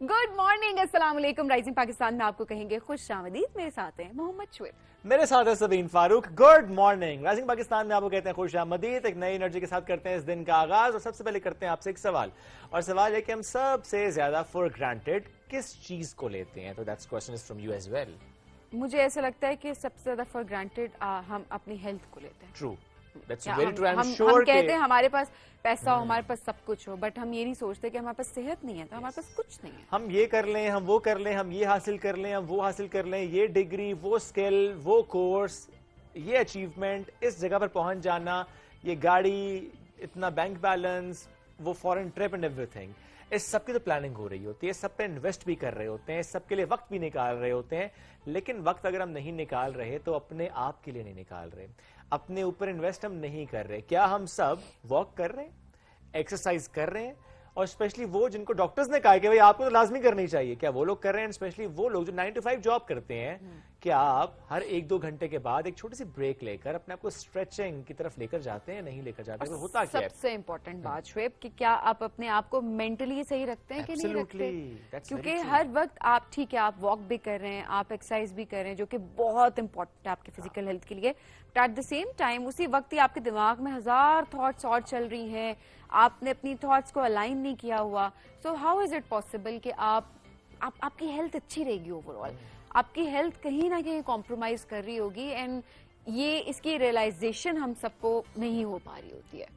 Good morning, अस्सलाम वालेकुम। Rising Pakistan में आपको कहेंगे खुश आमदीद। मेरे साथ हैं मोहम्मद शुएब, मेरे साथ है Sabeen Farooq. Good morning. Rising Pakistan में आपको कहते हैं खुश आमदीद। एक नई एनर्जी के साथ करते हैं इस दिन का आगाज। और सबसे पहले करते हैं आपसे एक सवाल, और सवाल है कि हम सबसे ज्यादा फॉर ग्रांटेड किस चीज को लेते हैं? तो that's question is from you as well. मुझे ऐसा लगता है कि सबसे ज्यादा फॉर ग्रांटेड हम अपनी हेल्थ को लेते हैं। ट्रू, दैट्स या वेरी ट्रू। आई एम हम श्योर कहते हैं हमारे पास पैसा हो, हमारे पास सब कुछ हो, बट हम ये नहीं सोचते कि हमारे पास सेहत नहीं है तो हमारे पास कुछ नहीं है। हम ये कर लें, हम वो कर लें, हम ये हासिल कर लें, हम वो हासिल कर लें, ये डिग्री, वो स्किल, वो कोर्स, ये अचीवमेंट, इस जगह पर पहुंच जाना, ये गाड़ी, इतना बैंक बैलेंस, वो फॉरेन ट्रिप एंड एवरीथिंग, इस सब की तो प्लानिंग हो रही होती है, सब पे इन्वेस्ट भी कर रहे होते हैं, इस सब के लिए वक्त भी निकाल रहे होते हैं। लेकिन वक्त अगर हम नहीं निकाल रहे तो अपने आप के लिए नहीं निकाल रहे, अपने ऊपर इन्वेस्ट हम नहीं कर रहे। क्या हम सब वॉक कर रहे हैं, एक्सरसाइज कर रहे हैं? और स्पेशली वो जिनको डॉक्टर्स ने कहा कि भाई आपको तो लाजमी करनी चाहिए, क्या वो लोग कर रहे हैं? स्पेशली वो लोग जो 9 to 5 जॉब करते हैं, क्या आप हर 1-2 घंटे के बाद एक छोटी सी ब्रेक लेकर अपने आप को स्ट्रेचिंग की तरफ लेकर जाते हैं? नहीं लेकर जाते? तो होता क्या है? सबसे इम्पोर्टेंट बात शुएब कि क्या आप अपने आप को मेंटली सही रखते हैं कि नहीं रखते? क्योंकि हर वक्त आप ठीक है, आप वॉक भी कर रहे हैं, आप एक्सरसाइज भी कर रहे हैं, जो कि बहुत इंपॉर्टेंट है आपकी फिजिकल हेल्थ के लिए, but at the same time उसी वक्त ही आपके दिमाग में 1000 थॉट्स और चल रही हैं, आपने अपनी थॉट्स को अलाइन नहीं किया हुआ। So how is it possible कि आपकी हेल्थ अच्छी रहेगी ओवरऑल, आपकी हेल्थ कहीं ना कहीं कॉम्प्रोमाइज कर रही होगी, एंड ये इसकी रियलाइजेशन हम सबको नहीं हो पा रही होती है।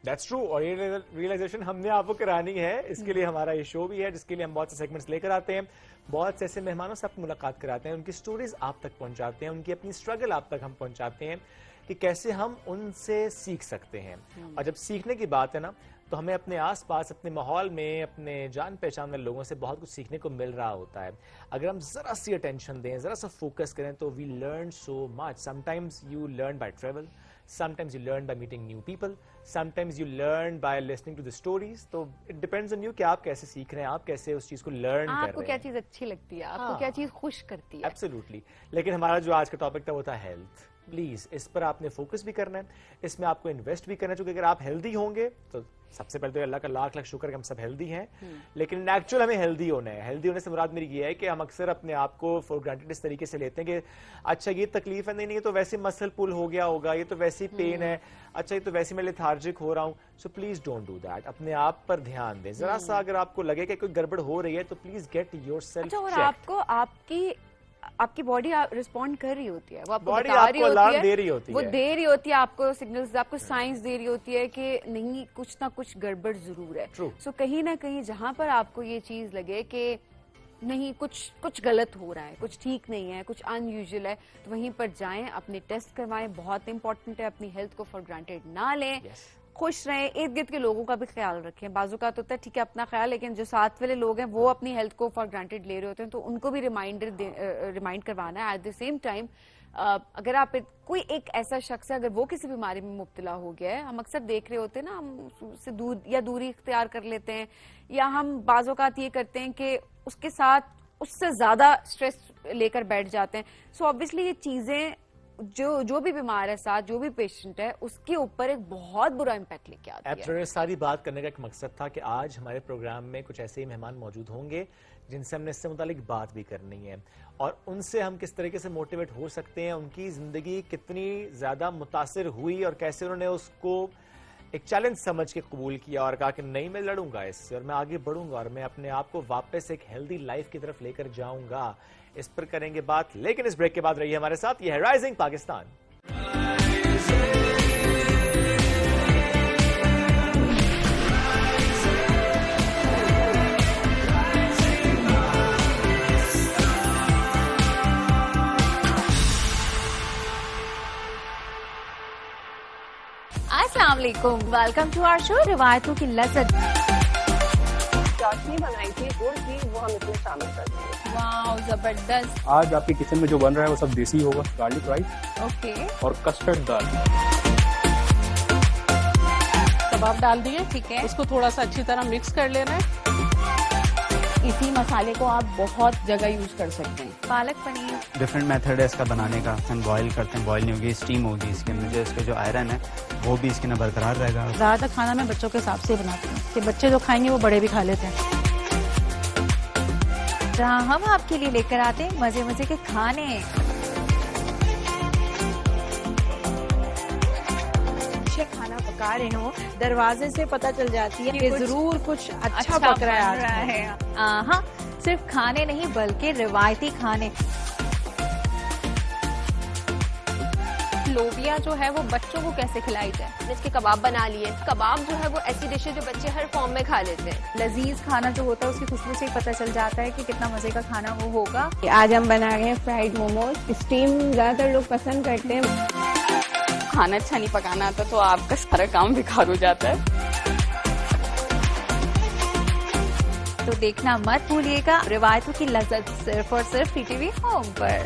That's true, और ये रियलाइजेशन हमने आपको करानी है। इसके लिए हमारा ये शो भी है, जिसके लिए हम बहुत से सेगमेंट्स लेकर आते हैं, बहुत से ऐसे मेहमानों से आपको मुलाकात कराते हैं, उनकी स्टोरीज आप तक पहुंचाते हैं, उनकी अपनी स्ट्रगल आप तक हम पहुंचाते हैं कि कैसे हम उनसे सीख सकते हैं। और जब सीखने की बात है ना, तो हमें अपने आसपास, अपने माहौल में, अपने जान पहचान वाले लोगों से बहुत कुछ सीखने को मिल रहा होता है। अगर हम जरा सी अटेंशन दें, जरा सा फोकस करें, तो we learn so much. Sometimes you learn by travel, sometimes you learn by meeting new people, sometimes you learn by listening to the stories. तो it depends on you कि आप कैसे सीख रहे हैं, आप कैसे उस चीज को learn कर रहे हैं, आपको क्या चीज अच्छी लगती है, आपको क्या चीज खुश करती है। Absolutely. लेकिन हमारा जो आज का टॉपिक था वो था हेल्थ। प्लीज इस पर आपने फोकस भी करना है, इसमें आपको इन्वेस्ट भी करना है, क्योंकि अगर आप हेल्दी होंगे तो सबसे पहले तो अल्लाह का लाख लाख शुक्र कि हम सब हेल्दी हैं, लेकिन एक्चुअल हमें हेल्दी होना है। हेल्दी होने से मुराद मेरी ये है कि हम अक्सर अपने आप को फॉर ग्रांटेड इस तरीके से लेते हैं कि अच्छा ये तकलीफ है, नहीं ये तो वैसे मसल पुल हो गया होगा, ये तो वैसी पेन है, अच्छा ये तो वैसे मैं लेथार्जिक हो रहा हूँ। So please don't do that. अपने आप पर ध्यान दें। जरा सा अगर आपको लगे कि कोई गड़बड़ हो रही है तो प्लीज गेट योरसेल्फ चेक्ड। और आपको आपकी बॉडी रिस्पॉन्ड कर रही होती है, वो आपको बॉडी बता रही आपको होती अलार्म है, दे रही होती वो है, दे रही होती है आपको सिग्नल्स, आपको साइंस दे रही होती है कि नहीं कुछ ना कुछ गड़बड़ जरूर है। सो कहीं ना कहीं जहां पर आपको ये चीज लगे कि नहीं कुछ गलत हो रहा है, कुछ ठीक नहीं है, कुछ अनयूजुअल है, तो वहीं पर जाएं, अपने टेस्ट करवाएं। बहुत इंपॉर्टेंट है, अपनी हेल्थ को फॉर ग्रांटेड ना लें। खुश रहें, इर्द गिर्द के लोगों का भी ख्याल रखें। बाजू का तो होता है ठीक है अपना ख्याल, लेकिन जो साथ वाले लोग हैं वो अपनी हेल्थ को फॉर ग्रांटेड ले रहे होते हैं, तो उनको भी रिमाइंड करवाना है। एट द सेम टाइम अगर आप कोई एक ऐसा शख्स है, अगर वो किसी बीमारी में मुब्तला हो गया है, हम अक्सर देख रहे होते हैं ना, हम उससे दूरी इख्तियार कर लेते हैं, या हम बाज़ औक़ात ये करते हैं कि उसके साथ उससे ज्यादा स्ट्रेस लेकर बैठ जाते हैं। सो ऑब्वियसली ये चीजें जो भी बीमार है, साथ जो भी पेशेंट है, उसके ऊपर एक बहुत बुरा इम्पैक्ट लेके आती है। सारी बात करने का एक मकसद था कि आज हमारे प्रोग्राम में कुछ ऐसे ही मेहमान मौजूद होंगे जिनसे हमने इससे मुतालिक बात भी करनी है, और उनसे हम किस तरीके से मोटिवेट हो सकते हैं, उनकी जिंदगी कितनी ज्यादा मुतासिर हुई और कैसे उन्होंने उसको एक चैलेंज समझ के कबूल किया और कहा कि नहीं मैं लड़ूंगा इससे और मैं आगे बढ़ूंगा और मैं अपने आप को वापस एक हेल्दी लाइफ की तरफ लेकर जाऊंगा। इस पर करेंगे बात, लेकिन इस ब्रेक के बाद रहिए हमारे साथ। ये है राइजिंग पाकिस्तान। अस्सलाम वालेकुम, वेलकम टू आवर शो रिवायतों की लज़्ज़त। चाशनी बनाई थी गुड़ की, वो हम इसमें शामिल कर देंगे। वाओ जबरदस्त। आज आपके किचन में जो बन रहा है वो सब देसी होगा। गार्लिक राइस ओके, और कस्टर्ड दाल। कबाब डाल दिए, ठीक है। इसको थोड़ा सा अच्छी तरह मिक्स कर लेना है। इसी मसाले को आप बहुत जगह यूज कर सकते हैं। पालक पनीर डिफरेंट मेथड है इसका बनाने का। हम बॉईल करते हैं, बॉईल नहीं होगी स्टीम होगी इसके अंदर, जो इसका जो आयरन है वो भी इसके अंदर बरकरार रहेगा। ज़्यादातर खाना मैं बच्चों के हिसाब से बनाती हूँ कि बच्चे जो खाएंगे वो बड़े भी खा लेते हैं। जहां हम आपके लिए लेकर आते हैं मजे मजे के खाने। खाना पका रहे हो, दरवाजे से पता चल जाती है कि जरूर कुछ अच्छा पक रहा है। हाँ, सिर्फ खाने नहीं बल्कि रिवायती खाने। लोबिया जो है वो बच्चों को कैसे खिलाई जाए? इसके कबाब बना लिए। कबाब जो है वो ऐसी डिश है जो बच्चे हर फॉर्म में खा लेते हैं। लजीज खाना जो होता है उसकी खुशबू से ही पता चल जाता है कि कितना मजे का खाना वो होगा। आज हम बना रहे हैं फ्राइड मोमोज। स्टीम ज्यादातर लोग पसंद करते हैं। खाना अच्छा नहीं पकाना आता तो आपका सारा काम बेकार हो जाता है। तो देखना मत भूलिएगा रिवायतों की लज्जत सिर्फ और सिर्फ टीटीवी होम पर।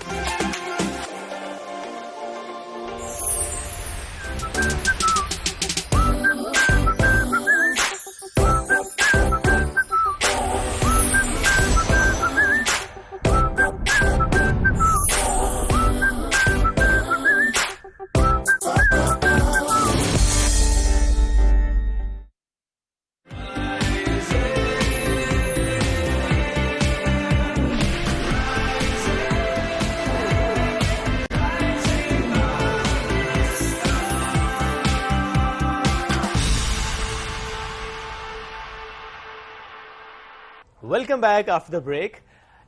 Welcome back after the break.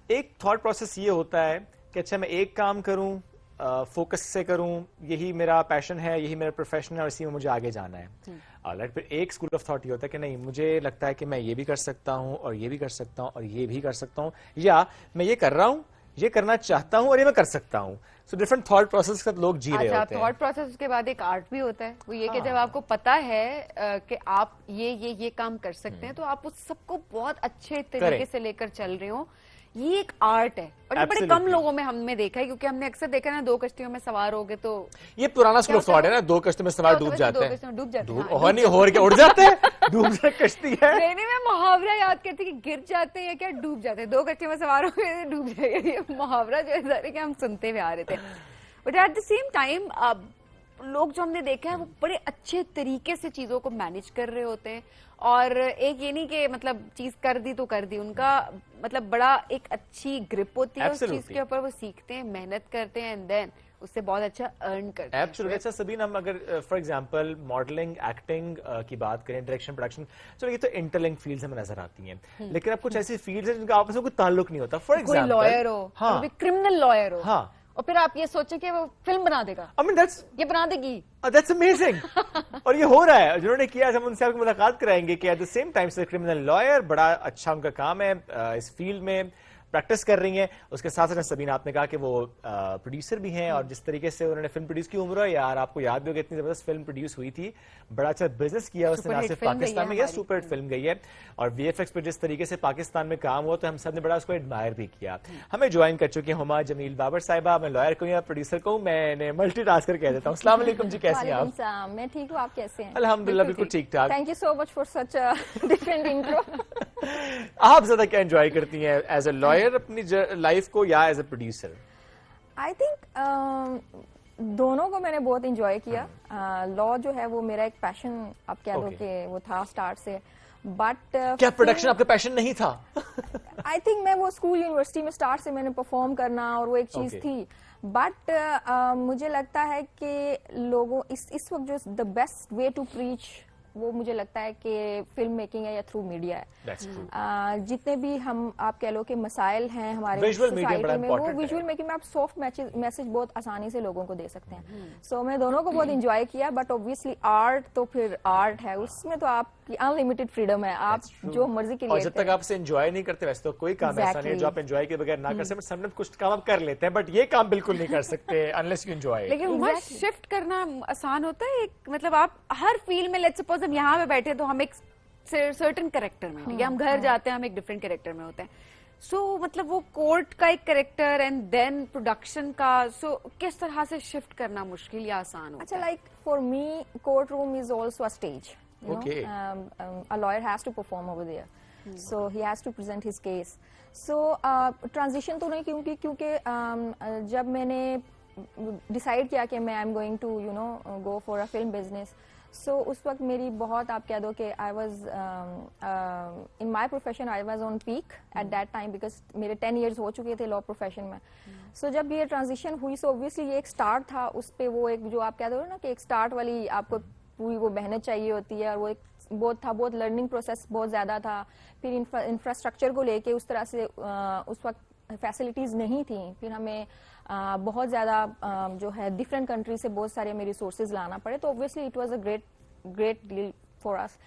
एक थॉट प्रोसेस ये होता है कि अच्छा मैं एक काम करूं, फोकस से करूं, यही मेरा पैशन है, यही मेरा प्रोफेशन है और इसी में मुझे आगे जाना है। ऑलराइट, फिर एक स्कूल ऑफ थॉट ये होता है कि नहीं, मुझे लगता है कि मैं ये भी कर सकता हूं और ये भी कर सकता हूं और ये भी कर सकता हूं, या मैं ये कर रहा हूं, ये करना चाहता हूं और ये मैं कर सकता हूं। सो डिफरेंट थॉट प्रोसेस के साथ लोग जी रहे होते हैं। थॉट प्रोसेस के बाद एक आर्ट भी होता है, वो ये कि जब आपको पता है कि आप ये काम कर सकते हैं तो आप उस सबको बहुत अच्छे तरीके से लेकर चल रहे हो। ये एक आर्ट है और ये बड़े कम लोगों में हमने देखा है, क्योंकि हमने अक्सर देखा है ना, दो कश्तियों में सवार हो गए तो ये पुराना स्कूल ऑफ थॉट है ना, दो कश्तियों में सवार डूब जाते हैं। डूब जाते हैं, और नहीं हो उड़ जाते हैं, डूब जाए कश्ती है। नहीं, मैं मुहावरा याद करती कि गिर जाते हैं या क्या डूब जाते हैं, दो कश्तियों में सवार हो गए डूब जाएगा। ये मुहावरा जो है सारे के हम सुनते हुए आ रहे थे। But at the same time लोग जो हमने देखा है वो बड़े अच्छे तरीके से चीजों को मैनेज कर रहे होते हैं, और एक ये नहीं कि मतलब चीज कर दी तो कर दी, उनका मतलब बड़ा एक अच्छी ग्रिप होती है उस चीज के ऊपर, वो सीखते हैं, मेहनत करते हैं एंड देन उससे बहुत अच्छा अर्न करते हैं। एब्सोल्युटली। अच्छा सबीन, हम अगर फॉर एग्जांपल मॉडलिंग, एक्टिंग की बात करें, डायरेक्शन, प्रोडक्शन, चलो ये तो इंटरलिंक फील्ड्स हमें नजर आती हैं, लेकिन अब कुछ ऐसी फील्ड्स हैं जिनका आपस में कोई ताल्लुक नहीं होता। फॉर एग्जांपल कोई लॉयर हो, कोई क्रिमिनल लॉयर हो, हाँ, और फिर आप ये सोचे कि वो फिल्म बना देगा, I mean, ये बना देगी, that's amazing। और ये हो रहा है, जिन्होंने किया हम उनसे आपको मुलाकात कराएंगे कि एट द सेम टाइम से क्रिमिनल लॉयर, बड़ा अच्छा उनका काम है, इस फील्ड में प्रैक्टिस कर रही हैं। उसके साथ साथ सबीना, आपने कहा कि वो प्रोड्यूसर भी हैं, और जिस तरीके से उन्होंने फिल्म प्रोड्यूस की, उम्र है यार, आपको याद भी होगा इतनी जबरदस्त फिल्म प्रोड्यूस हुई थी, बड़ा अच्छा बिजनेस किया उसने, ना सिर्फ पाकिस्तान में, सुपर हिट फिल्म गई है, और वीएफएक्स पर जिस तरीके से पाकिस्तान में काम हुआ तो हम सब ने बड़ा उसको एडमायर भी किया। हमें ज्वाइन कर चुके हैं हुमा जमील बाबर साहिबा। मैं लॉयर को या प्रोड्यूसर को मैंने मल्टीटास्कर कह देता हूँ। अस्सलाम वालेकुम जी, कैसी हैं आप? मैं ठीक हूँ, आप कैसे हैं? अल्हम्दुलिल्लाह बिल्कुल ठीक ठाक। Thank you so much for such a different intro. आप ज्यादा क्या एंजॉय करती हैं एज अ लॉयर अपनी लाइफ को या as a producer? I think दोनों को मैंने बहुत एंजॉय किया। लॉ जो है वो मेरा एक पैशन, आप कह दो कि वो था स्टार्ट से, बट क्या प्रोडक्शन आपका पैशन नहीं था? आई थिंक मैं वो स्कूल यूनिवर्सिटी में स्टार्ट से मैंने परफॉर्म करना और वो एक चीज थी, बट मुझे लगता है कि लोगों इस वक्त जो the best way to preach वो मुझे लगता है कि फिल्म मेकिंग है या थ्रू मीडिया है। जितने भी हम आप कह लो कि मसाइल हैं हमारे सोसाइटी में, वो विजुअल मेकिंग में आप सॉफ्ट मैसेज बहुत आसानी से लोगों को दे सकते हैं। सो मैं दोनों को बहुत इंजॉय किया, बट ऑब्वियसली आर्ट तो फिर आर्ट है, उसमें तो आपकी अनलिमिटेड फ्रीडम है, आप जो मर्जी के लिए। और जब तक आप उसे एंजॉय नहीं करते, वैसे तो कोई काम ऐसा नहीं है जो आप एंजॉय के बगैर ना कर सकते। समटाइम कुछ काम आप कर लेते हैं, बट ये काम बिल्कुल नहीं कर सकते अनलेस यू एंजॉय। लेकिन शिफ्ट करना आसान होता है, मतलब आप हर फील्ड में, लेट्स सपोज हम यहाँ पे बैठे तो हम एक सर्टेन कैरेक्टर में, ठीक है, हम घर जाते हैं हम एक डिफरेंट कैरेक्टर में होते हैं, सो मतलब वो कोर्ट का एक कैरेक्टर एंड देन प्रोडक्शन का, सो किस तरह से शिफ्ट करना मुश्किल या आसान होता है? अच्छा, like for me court room is also a stage, you know, a lawyer has to perform over there, so he has to present his case. So transition तो नहीं, क्योंकि जब मैंने डिसाइड किया कि मैं I am going to you know go for a film business, so اس وقت میری بہت آپ کہہ دو کہ I was in my profession I was on peak at that time because میرے 10 ایئرس ہو چکے تھے لا پروفیشن میں. سو جب یہ ٹرانزیشن ہوئی سو اوبویسلی یہ ایک اسٹارٹ تھا, اس پہ وہ ایک جو آپ کہہ دو نا کہ ایک اسٹارٹ والی آپ کو پوری وہ محنت چاہیے ہوتی ہے, اور وہ ایک بہت لرننگ پروسیس بہت زیادہ تھا. پھر انفراسٹرکچر کو لے کے اس طرح سے اس وقت فیسلٹیز نہیں تھیں, پھر ہمیں بہت زیادہ جو ہے ڈفرینٹ کنٹری سے بہت سارے ہمیں ریسورسز لانا پڑے. تو obviously it was a great deal for us.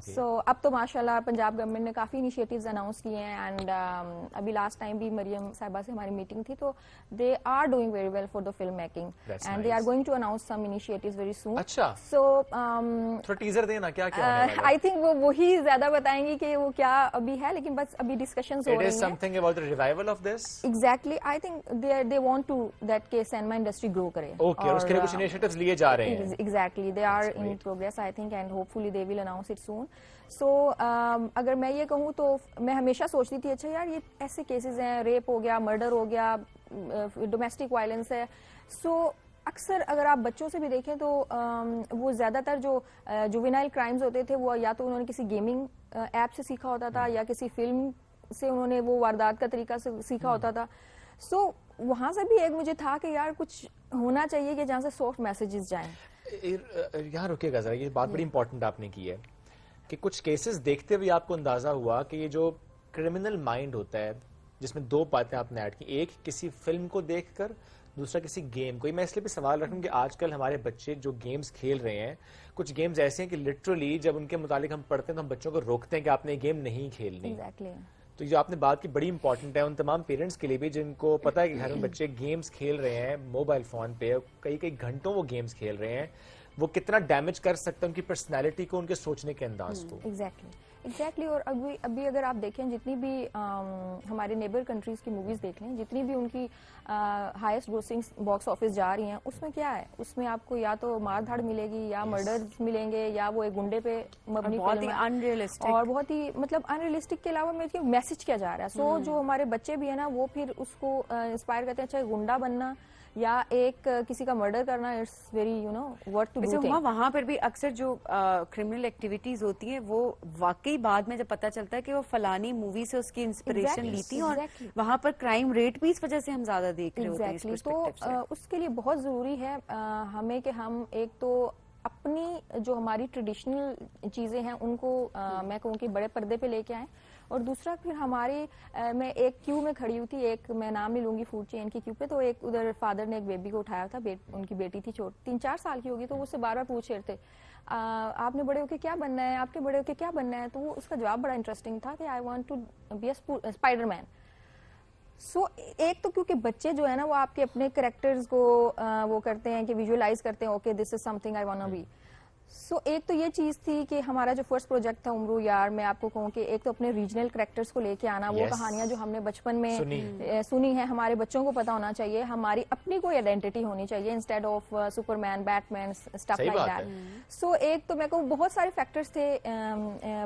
So اب تو ماشاء اللہ پنجاب گورنمنٹ نے کافی انیشیٹیوز اناؤنس کیے ہیں, اینڈ ابھی لاسٹ ٹائم بھی مریم صاحبہ سے ہماری میٹنگ تھی, تو they are doing very well for the film making and they are going to announce some initiatives very soon. اچھا, سو تھوڑا ٹیزر دینا کیا کیا ہونے والا ہے. آئی تھنک وہ وہی زیادہ بتائیں گی کہ وہ کیا ابھی ہے, لیکن بس ابھی ڈسکشنز ہو It رہی is ہیں. something about the revival of this. Exactly, I think they want to that کہ سینما انڈسٹری گرو کرے. Okay, اور اس کے لیے کچھ initiatives لیے جا رہے ہیں. Exactly, they are in progress I think and hopefully they will announce it soon. So اگر میں یہ کہوں تو میں ہمیشہ سوچتی تھی اچھا یار یہ ایسے کیسز ہیں, ریپ ہو گیا, مرڈر ہو گیا, ڈومیسٹک وائلنس ہے. سو اکثر اگر آپ بچوں سے بھی دیکھیں تو وہ زیادہ تر جو جوینائل کرائمز ہوتے تھے وہ یا تو انہوں نے کسی گیمنگ ایپ سے سیکھا ہوتا تھا یا کسی فلم سے انہوں نے وہ واردات کا طریقہ سے سیکھا ہوتا تھا. سو وہاں سے بھی ایک مجھے تھا کہ یار کچھ ہونا چاہیے کہ جہاں سے سافٹ میسیجز جائیں. یہاں رکیے گا ذرا, یہ بات بڑی امپورٹنٹ آپ نے کی ہے کہ کچھ کیسز دیکھتے ہوئے آپ کو اندازہ ہوا کہ یہ جو کرمنل مائنڈ ہوتا ہے جس میں دو باتیں آپ نے ایڈ کی, ایک کسی فلم کو دیکھ کر, دوسرا کسی گیم کو. میں اس لیے بھی سوال رکھوں کہ آج کل ہمارے بچے جو گیمز کھیل رہے ہیں, کچھ گیمز ایسے ہیں کہ لٹرلی جب ان کے متعلق ہم پڑھتے ہیں تو ہم بچوں کو روکتے ہیں کہ آپ نے گیم نہیں کھیلنی. تو جو آپ نے بات کی بڑی امپورٹنٹ ہے ان تمام پیرنٹس کے لیے بھی جن کو پتا ہے کہ گھر میں بچے گیمز کھیل رہے ہیں موبائل فون پہ, کئی گھنٹوں وہ گیمز کھیل رہے ہیں, وہ کتنا ڈیمیج کر سکتا ہے ان کی پرسنالٹی کو, ان کے سوچنے کے انداز کو. ایگزیکٹلی. اور ابھی اگر آپ دیکھیں جتنی بھی ہمارے نیبر کنٹریز کی موویز دیکھ لیں, جتنی بھی ان کی ہائیسٹ گروسنگ باکس آفس جا رہی ہیں, اس میں کیا ہے, اس میں آپ کو یا تو مار دھاڑ ملے گی یا مرڈرز ملیں گے یا وہ ایک گنڈے پہ مبنی بہت ہی انریلسٹک اور بہت ہی مطلب انریلسٹک کے علاوہ میسج کیا جا رہا ہے. سو جو ہمارے بچے بھی ہیں نا وہ پھر اس کو انسپائر کرتے ہیں, چاہے گنڈا بننا یا ایک کسی کا مرڈر کرنا, it's very you know worth to do. وہاں پر بھی اکثر جو کرمنل ایکٹیویٹیز ہوتی ہیں وہ واقعی بعد میں جب پتہ چلتا ہے کہ وہ فلانی مووی سے اس کی انسپریشن لی تھی, اور وہاں پر کرائم ریٹ بھی اس وجہ سے ہم زیادہ دیکھ رہے ہوتے ہیں. تو اس کے لیے بہت ضروری ہے ہمیں کہ ہم ایک تو اپنی جو ہماری ٹریڈیشنل چیزیں ہیں ان کو میں کہوں کہ بڑے پردے پہ لے کے آئیں, اور دوسرا پھر ہماری میں ایک کیو میں کھڑی ہوئی تھی, ایک میں نام نہیں لوں گی فوڈ چین کی کیو پہ, تو ایک ادھر فادر نے ایک بیبی کو اٹھایا تھا, ان کی بیٹی تھی 3-4 سال کی ہوگی, تو وہ اس سے بار بار پوچھ رہے تھے آپ نے بڑے ہو کے کیا بننا ہے, آپ کے بڑے ہو کے کیا بننا ہے. تو وہ اس کا جواب بڑا انٹرسٹنگ تھا کہ I want to be a Spider Man. So ایک تو کیونکہ بچے جو ہے نا وہ آپ کے اپنے کریکٹرز کو وہ کرتے ہیں کہ ویژولاز کرتے ہیں, okay this is something I want to be. So ایک تو یہ چیز تھی کہ ہمارا جو فرسٹ پروجیکٹ تھا عمرو یار, میں آپ کو کہوں کہ ایک تو اپنے ریجنل کریکٹرز کو لے کے آنا, وہ کہانیاں جو ہم نے بچپن میں سنی ہیں ہمارے بچوں کو پتا ہونا چاہیے, ہماری اپنی کوئی آئیڈینٹی ہونی چاہیے instead of Superman, Batman, stuff like that. So ایک تو میں کہوں بہت سارے فیکٹرز تھے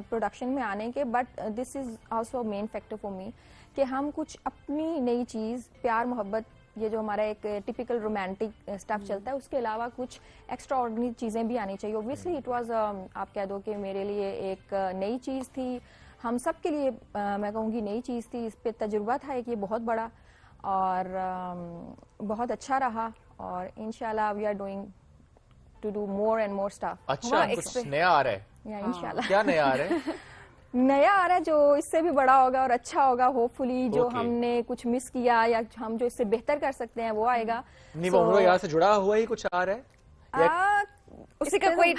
پروڈکشن میں آنے کے, but this is also main factor for me کہ ہم کچھ اپنی نئی چیز, پیار محبت, یہ جو ہمارا ایک ٹپیکل رومانٹک اسٹف چلتا ہے, اس کے علاوہ کچھ ایکسٹرا آرڈنری چیزیں بھی آنی چاہیے. اوبویسلی اٹ واز آپ کہہ دو کہ میرے لیے ایک نئی چیز تھی, ہم سب کے لیے میں کہوں گی نئی چیز تھی, اس پہ تجربہ تھا ایک یہ بہت بڑا, اور بہت اچھا رہا, اور انشاءاللہ we are doing to do more and more stuff. اچھا, کچھ نیا آ رہا ہے, انشاءاللہ کیا نیا آ رہا ہے؟ نیا آ رہا ہے جو اس سے بھی بڑا ہوگا اور اچھا ہوگا ہوپفلی. جو ہم نے کچھ مس کیا یا ہم جو اس سے بہتر کر سکتے ہیں وہ آئے گا. نہیں وہ عمرو یار سے جڑا ہوا ہی کچھ آ رہا ہے, اسی کا کوئی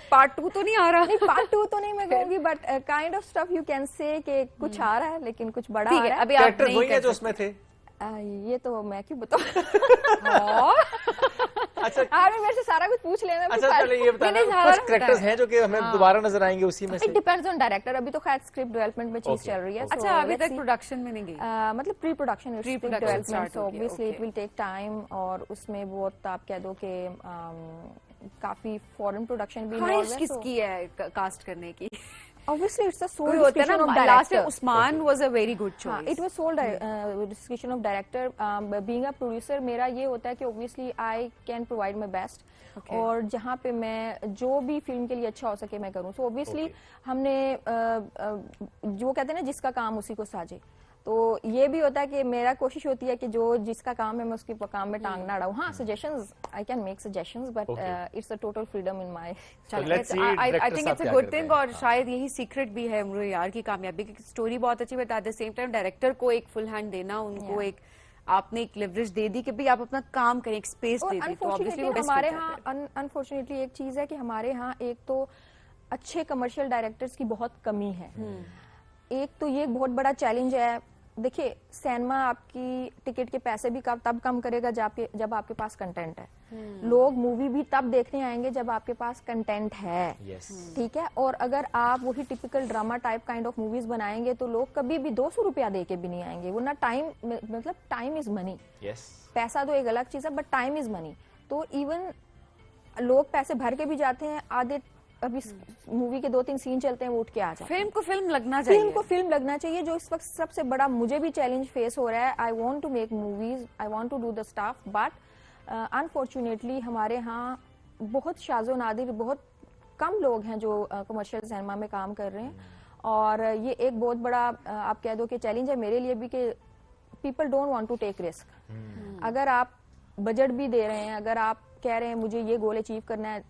پارٹ 2 تو نہیں آ رہا؟ نہیں پارٹ 2 تو نہیں میں کہوں گی, but kind of stuff you can say کہ کچھ آ رہا ہے لیکن کچھ بڑا آ رہا ہے. ابھی آپ کریکٹر وہی ہیں جو اس میں تھے, یہ تو میں کیوں بتاؤں, اچھا آپ نے میرے سے سارا کچھ پوچھ لینا. اچھا چلے یہ بتانا کچھ کریکٹرز ہیں جو کہ ہمیں دوبارہ نظر آئیں گے اسی میں سے. It depends on director. ابھی تو خیر اسکرپٹ ڈیولپمنٹ میں چیز چل رہی ہے. اچھا ابھی تک پروڈکشن میں نہیں گئی, مطلب pre production development, so obviously it will take time, اور اس میں بہت آپ کہہ دو کہ کافی فورن پروڈکشن بھی. خواہش کس کی ہے کاسٹ کرنے کی؟ obviously it's a sole कोई होता है discretion of ना, लास्ट में director. Usman was a very good हाँ, choice. it was sole discretion of director. Being a producer, मेरा ये होता है कि obviously I can provide my best. और जहाँ पे मैं जो भी फिल्म के लिए अच्छा हो सके मैं करूँ. So obviously हमने जो कहते हैं ना जिसका काम उसी को साजे, तो ये भी होता है कि मेरा कोशिश होती है कि जो जिसका काम है मैं उसके काम में टांग ना अड़ाऊं. हाँ, suggestions I can make suggestions but it's a total freedom in my. I think it's a good thing, और शायद यही सीक्रेट भी है उम्र यार की कामयाबी की. स्टोरी बहुत अच्छी, but at the same time director को एक फुल हैंड देना, उनको एक आपने एक लेवरेज दे दी कि भाई आप अपना काम करें, एक स्पेस दे दी, तो ऑब्वियसली वो बेस्ट हमारे होता है. यहाँ अनफॉर्चुनेटली एक चीज है कि हमारे यहाँ एक तो अच्छे कमर्शियल डायरेक्टर्स की बहुत कमी है. एक तो ये एक बहुत बड़ा चैलेंज है. देखिए, सिनेमा आपकी टिकट के पैसे भी तब कम करेगा जब आपके पास कंटेंट है. लोग मूवी भी तब देखने आएंगे जब आपके पास कंटेंट है. ठीक है. और अगर आप वही typical drama type kind of movies बनाएंगे तो लोग कभी भी 200 रुपया दे के भी नहीं आएंगे. वो ना टाइम, मतलब टाइम इज मनी. पैसा तो एक अलग चीज है, बट टाइम इज मनी. तो इवन लोग पैसे भर के भी जाते हैं. आधे अभी मूवी के 2-3 सीन चलते हैं, वो उठ के आ जाते हैं. फिल्म को फिल्म लगना चाहिए. फिल्म को फिल्म लगना चाहिए. जो इस वक्त सबसे बड़ा मुझे भी चैलेंज फेस हो रहा है. I want to make movies, I want to do the stuff, but unfortunately हमारे यहाँ बहुत शाज़ो नादिर, बहुत कम लोग हैं जो कमर्शियल सिनेमा में काम कर रहे हैं. और ये एक बहुत बड़ा आप कह दो कि चैलेंज है मेरे लिए भी कि people don't want to take risk. अगर आप बजट भी दे रहे हैं, अगर आप कह रहे हैं मुझे ये गोल अचीव करना है,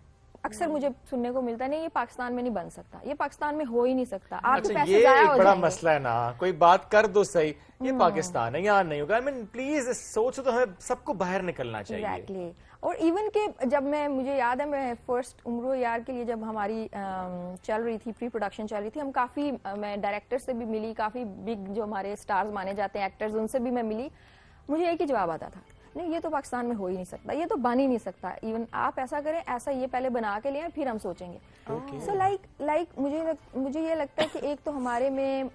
अक्सर मुझे सुनने को मिलता है नहीं ये पाकिस्तान में नहीं बन सकता, ये पाकिस्तान में हो ही नहीं सकता. आपके पैसे ये जाया एक हो बड़ा जाएंगे. मसला है ना. कोई बात कर दो सही, ये पाकिस्तान है, यहाँ नहीं होगा. आई मीन प्लीज सोचो तो हमें सबको बाहर निकलना चाहिए. Exactly. और इवन के जब मुझे याद है मैं फर्स्ट उम्र यार के लिए जब हमारी चल रही थी, प्री प्रोडक्शन चल रही थी, हम काफी मैं डायरेक्टर से भी मिली, काफी बिग जो हमारे स्टार्स माने जाते हैं एक्टर्स, उनसे भी मैं मिली. मुझे एक ही जवाब आता था, नहीं ये तो पाकिस्तान में हो ही नहीं सकता, ये तो बन ही नहीं सकता. इवन आप ऐसा करें, ऐसा ये पहले बना के लें फिर हम सोचेंगे. सो लाइक मुझे ये लगता है कि एक तो हमारे में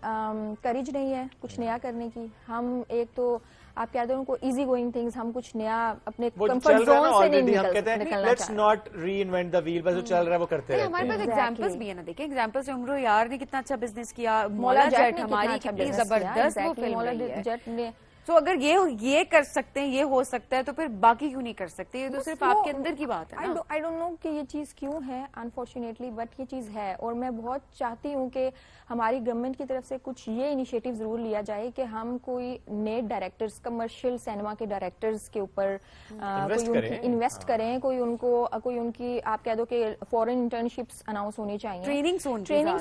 करेज नहीं है कुछ नया करने की. हम एक तो आप कह दो उनको इजी गोइंग थिंग्स, हम कुछ नया अपने कंफर्ट जोन से नहीं निकलना let's not reinvent the wheel. बस जो चल रहा है वो करते रहते हैं. हमारे पास एग्जांपल्स भी है ना. देखिए एग्जांपल्स, उम्र यार ने कितना अच्छा बिजनेस किया, मौला जट हमारी कितनी जबरदस्त वो फिल्म रही है. जट ने तो अगर ये कर सकते हैं, ये हो सकता है, तो फिर बाकी क्यों नहीं कर सकते? ये तो सिर्फ आपके अंदर की बात है ना. आई डोंट नो कि ये चीज क्यों है अनफॉर्चुनेटली, बट ये चीज है. और मैं बहुत चाहती हूँ कि हमारी गवर्नमेंट की तरफ से कुछ ये इनिशिएटिव जरूर लिया जाए कि हम कोई नए डायरेक्टर्स, कमर्शियल सिनेमा के डायरेक्टर्स के ऊपर कोई उनकी इन्वेस्ट करें, कोई उनकी आप कह दो कि फॉरेन इंटर्नशिप्स अनाउंस होनी चाहिए, ट्रेनिंग्स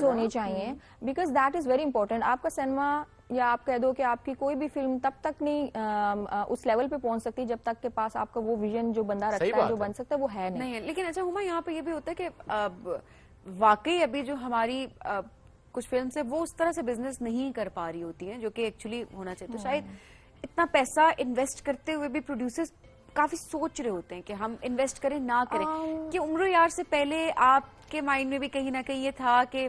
होनी चाहिए. Because that is very important. आपका सिनेमा या आप कह दो कि आपकी कोई भी फिल्म तब तक नहीं उस लेवल पे पहुंच सकती जब तक के पास आपका वो विजन जो बंदा रखता है, जो बन सकता है, वो है नहीं. लेकिन अच्छा हुमा, यहाँ पे ये भी होता है कि वाकई अभी जो हमारी कुछ फिल्म है वो उस तरह से बिजनेस नहीं कर पा रही होती है जो कि एक्चुअली होना चाहिए. तो शायद इतना पैसा इन्वेस्ट करते हुए भी प्रोड्यूसर्स काफी सोच रहे होते हैं कि हम इन्वेस्ट करें ना करें. कि उम्र यार से पहले आपके माइंड में भी कहीं ना कहीं ये था कि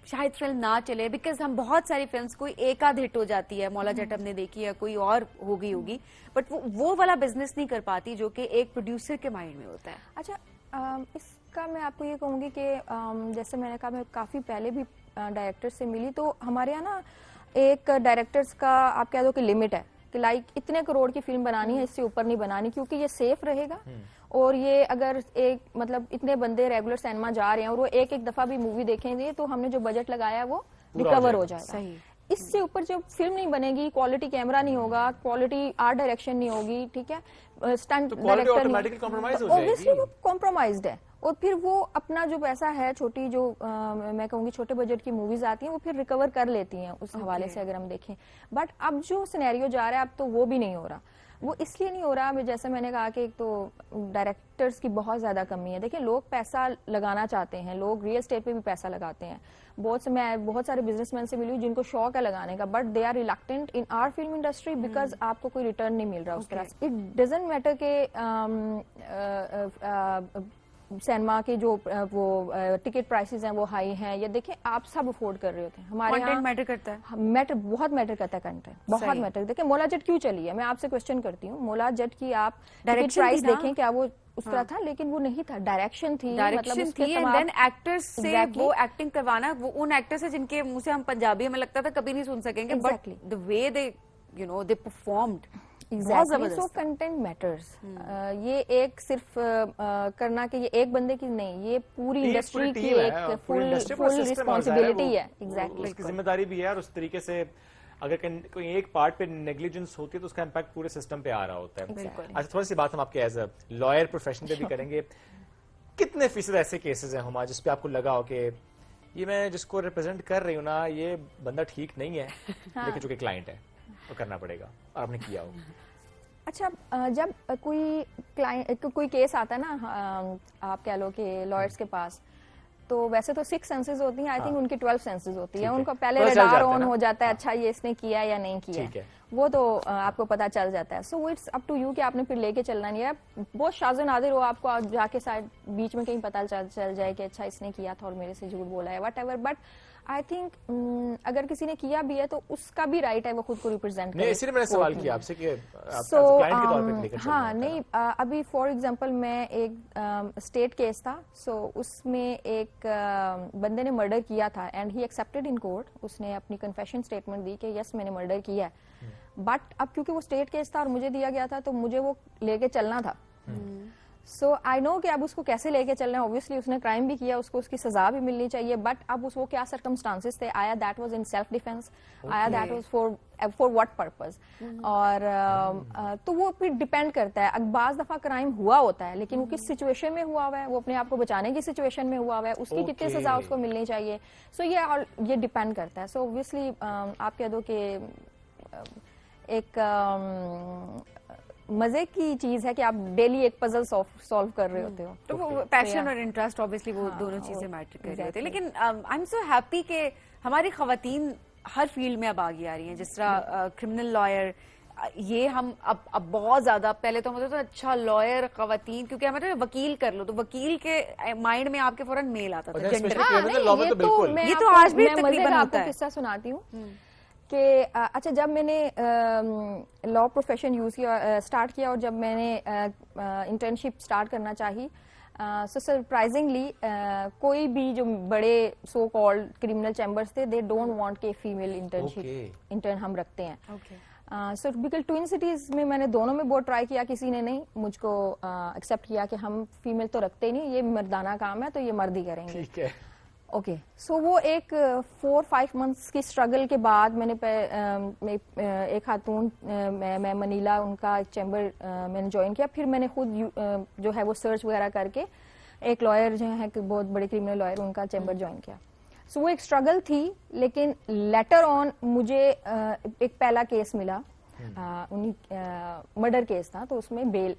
शायद फिल्म ना चले, बिकॉज हम बहुत सारी फिल्म्स कोई एक आध हिट हो जाती है, मौला जट हमने देखी है, कोई और हो गई होगी, बट वो वाला बिजनेस नहीं कर पाती जो कि एक प्रोड्यूसर के माइंड में होता है. अच्छा, इसका मैं आपको ये कहूंगी कि जैसे मैंने कहा मैं काफी पहले भी डायरेक्टर से मिली, तो हमारे यहाँ ना एक डायरेक्टर्स का आप कह दो कि लिमिट है कि लाइक इतने करोड़ की फिल्म बनानी है, इससे ऊपर नहीं बनानी, क्योंकि ये सेफ रहेगा. और ये अगर एक मतलब इतने बंदे रेगुलर सिनेमा जा रहे हैं और वो एक दफा भी मूवी देखेंगे तो हमने जो बजट लगाया वो रिकवर हो जाएगा. सही. इससे ऊपर जब फिल्म नहीं बनेगी, क्वालिटी कैमरा नहीं होगा, क्वालिटी आर्ट डायरेक्शन नहीं होगी, ठीक है, स्टंट डायरेक्टर ऑब्वियसली वो कॉम्प्रोमाइज्ड है. और फिर वो अपना जो पैसा है, छोटी जो मैं कहूंगी छोटे बजट की मूवीज आती हैं, वो फिर रिकवर कर लेती हैं उस हवाले से अगर हम देखें. बट अब जो सिनेरियो जा रहा है अब तो वो भी नहीं हो रहा. वो इसलिए नहीं हो रहा, जैसे मैंने कहा कि एक तो डायरेक्टर्स की बहुत ज्यादा कमी है. देखिए, लोग पैसा लगाना चाहते हैं, लोग रियल एस्टेट पे भी पैसा लगाते हैं. मैं बहुत सारे बिजनेसमैन से मिली हूँ जिनको शौक है लगाने का, but they are reluctant in our film industry because आपको कोई रिटर्न नहीं मिल रहा उस तरह से. इट डजंट मैटर के सिनेमा के जो वो टिकट प्राइसेस हैं वो हाई हैं, या देखिए आप सब अफोर्ड कर रहे होते हैं. हमारे यहाँ मैटर करता है, बहुत मैटर करता है कंटेंट, बहुत मैटर. देखिए मौला जट क्यों चली है, मैं आपसे क्वेश्चन करती हूँ. मौला जट की आप टिकट प्राइस देखें, क्या वो उस तरह था, लेकिन वो नहीं था, डायरेक्शन थी, डायरेक्शन उसके थी, एंड तमाम- देन एक्टर्स से Exactly. वो एक्टिंग करवाना, वो उन एक्टर्स से जिनके मुंह से हम पंजाबी में लगता था कभी नहीं सुन सकेंगे, but Exactly. The way they you know they performed बहुत Exactly. जबरदस्त So था। content matters. ये एक सिर्फ करना कि ये एक बंदे की नहीं, ये पूरी ये इंडस्ट्री पूरी की team है, एक पूरी फुल industry पूरा system और ज़ाहिर रिस्पॉन्सिबिलिटी वो- है. एग्जैक्टली. उसकी जिम्मेदारी भी है, और उस तरीके से अगर कोई एक पार्ट पे नेग्लिजेंस होती है तो उसका इम्पैक्ट पूरे सिस्टम पे आ रहा होता है. अच्छा, थोड़ी सी बात हम आपके एज अ लॉयर प्रोफेशन पे भी करेंगे. कितने फीसद ऐसे केसेस हैं हुमा जिस पे आपको लगा हो कि ये मैं जिसको रिप्रेजेंट कर रही हूँ ना, ये बंदा ठीक नहीं है, लेकिन चूंकि क्लाइंट है तो करना पड़ेगा, और आपने किया हो? अच्छा, जब कोई केस आता है ना, आप कह लो कि लॉयर्स के पास, तो वैसे तो 6 सेंसेस होती हैं, आई थिंक उनकी 12 सेंसेस होती है. उनको पहले पता चल रडार जाता है ऑन ना? हो जाता है, अच्छा ये इसने किया या नहीं किया, ठीक है. वो तो आपको पता चल जाता है. So it's up to you कि आपने फिर लेके चलना नहीं है. बहुत शाज़ नादिर हो आपको जाके शायद बीच में कहीं पता चल जाए कि अच्छा इसने किया था और मेरे से झूठ बोला है, what ever. But I think अगर किसी ने किया भी है तो उसका भी राइट है वो खुद को रिप्रेजेंट नहीं, करे. इसीलिए मैंने सवाल किया आपसे कि So, क्लाइंट के तौर पे लेकर चलना हाँ होता है नहीं, अभी फॉर एग्जांपल मैं एक स्टेट केस था. सो उसमें एक बंदे ने मर्डर किया था and he accepted in court. उसने अपनी कन्फेशन स्टेटमेंट दी कि यस मैंने मर्डर किया है. बट अब क्योंकि वो स्टेट केस था और मुझे दिया गया था तो मुझे वो लेके चलना था. सो आई नो कि अब उसको कैसे लेके चलना है. ऑब्वियसली उसने क्राइम भी किया, उसको उसकी सजा भी मिलनी चाहिए. बट अब वो क्या सर्कमस्टांसेस थे, आया that was in self defence, आया that was for what purpose. और तो वो फिर डिपेंड करता है. बाज दफा क्राइम हुआ होता है लेकिन वो किस सिचुएशन में हुआ हुआ है, वो अपने आप को बचाने की सिचुएशन में हुआ हुआ है, उसकी कितनी सजा उसको मिलनी चाहिए. सो ये डिपेंड करता है. सो ऑब्वियसली आप कह दो कि एक मजे की चीज है कि आप डेली एक पजल सॉल्व कर रहे होते हो. तो वो पैशन और इंटरेस्ट ऑब्वियसली वो दोनों चीजें मैटर कर रही होती है. लेकिन आई एम सो हैप्पी कि हमारी खवातीन हर फील्ड में अब आगे आ रही हैं. जिस तरह क्रिमिनल लॉयर, ये हम अब बहुत ज्यादा, पहले तो मतलब तो अच्छा लॉयर खवातीन, क्योंकि हमारे वकील कर लो तो वकील के माइंड में आपके फौरन मेल आता था जेंडर. लॉ में तो बिल्कुल ये तो आज भी तकरीबन होता आपको है. किस्सा सुनाती हूँ कि अच्छा, जब मैंने लॉ प्रोफेशन स्टार्ट किया और जब मैंने इंटर्नशिप स्टार्ट करना चाहिए, सो सरप्राइजिंगली कोई भी जो बड़े सो कॉल्ड क्रिमिनल चैम्बर्स थे, दे डोंट वांट के फीमेल इंटर्न हम रखते हैं. सो बिकॉज ट्विन सिटीज में मैंने दोनों में बहुत ट्राई किया, किसी ने नहीं मुझको एक्सेप्ट किया कि हम फीमेल तो रखते ही नहीं, ये मर्दाना काम है तो ये मर्द ही करेंगे. ठीक है. ओके. सो वो एक 4-5 मंथ्स की स्ट्रगल के बाद मैंने एक खातून, मैं मनीला, उनका एक चैम्बर मैंने ज्वाइन किया. फिर मैंने खुद जो है वो सर्च वगैरह करके एक लॉयर जो है बहुत बड़े क्रिमिनल लॉयर, उनका चैम्बर ज्वाइन किया. सो वो एक स्ट्रगल थी, लेकिन लेटर ऑन मुझे एक पहला केस मिला, मर्डर केस था, तो उसमें बेल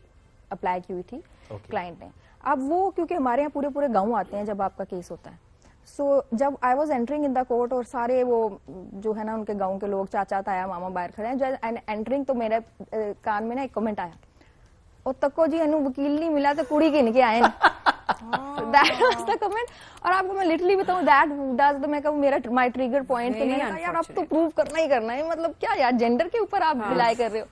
अप्लाई की हुई थी क्लाइंट ने. अब वो क्योंकि हमारे यहाँ पूरे गाँव आते हैं जब आपका केस होता है. सो जब I was entering in the court और सारे वो जो है ना उनके गांव के लोग, चाचा ताया मामा बाहर खड़े हैं, जब एंटरिंग तो मेरे कान में ना एक कमेंट आया, और तको जी अनु वकील नहीं मिला तो कुड़ी के निके आए. That was the comment. और आपको मैं लिटरली बताऊं, दैट मैं कहूं मेरा माय ट्रिगर पॉइंट, मैंने कहा यार अब तो प्रूव करना ही करना है. मतलब क्या यार, जेंडर के ऊपर आप रिलाई कर रहे हो.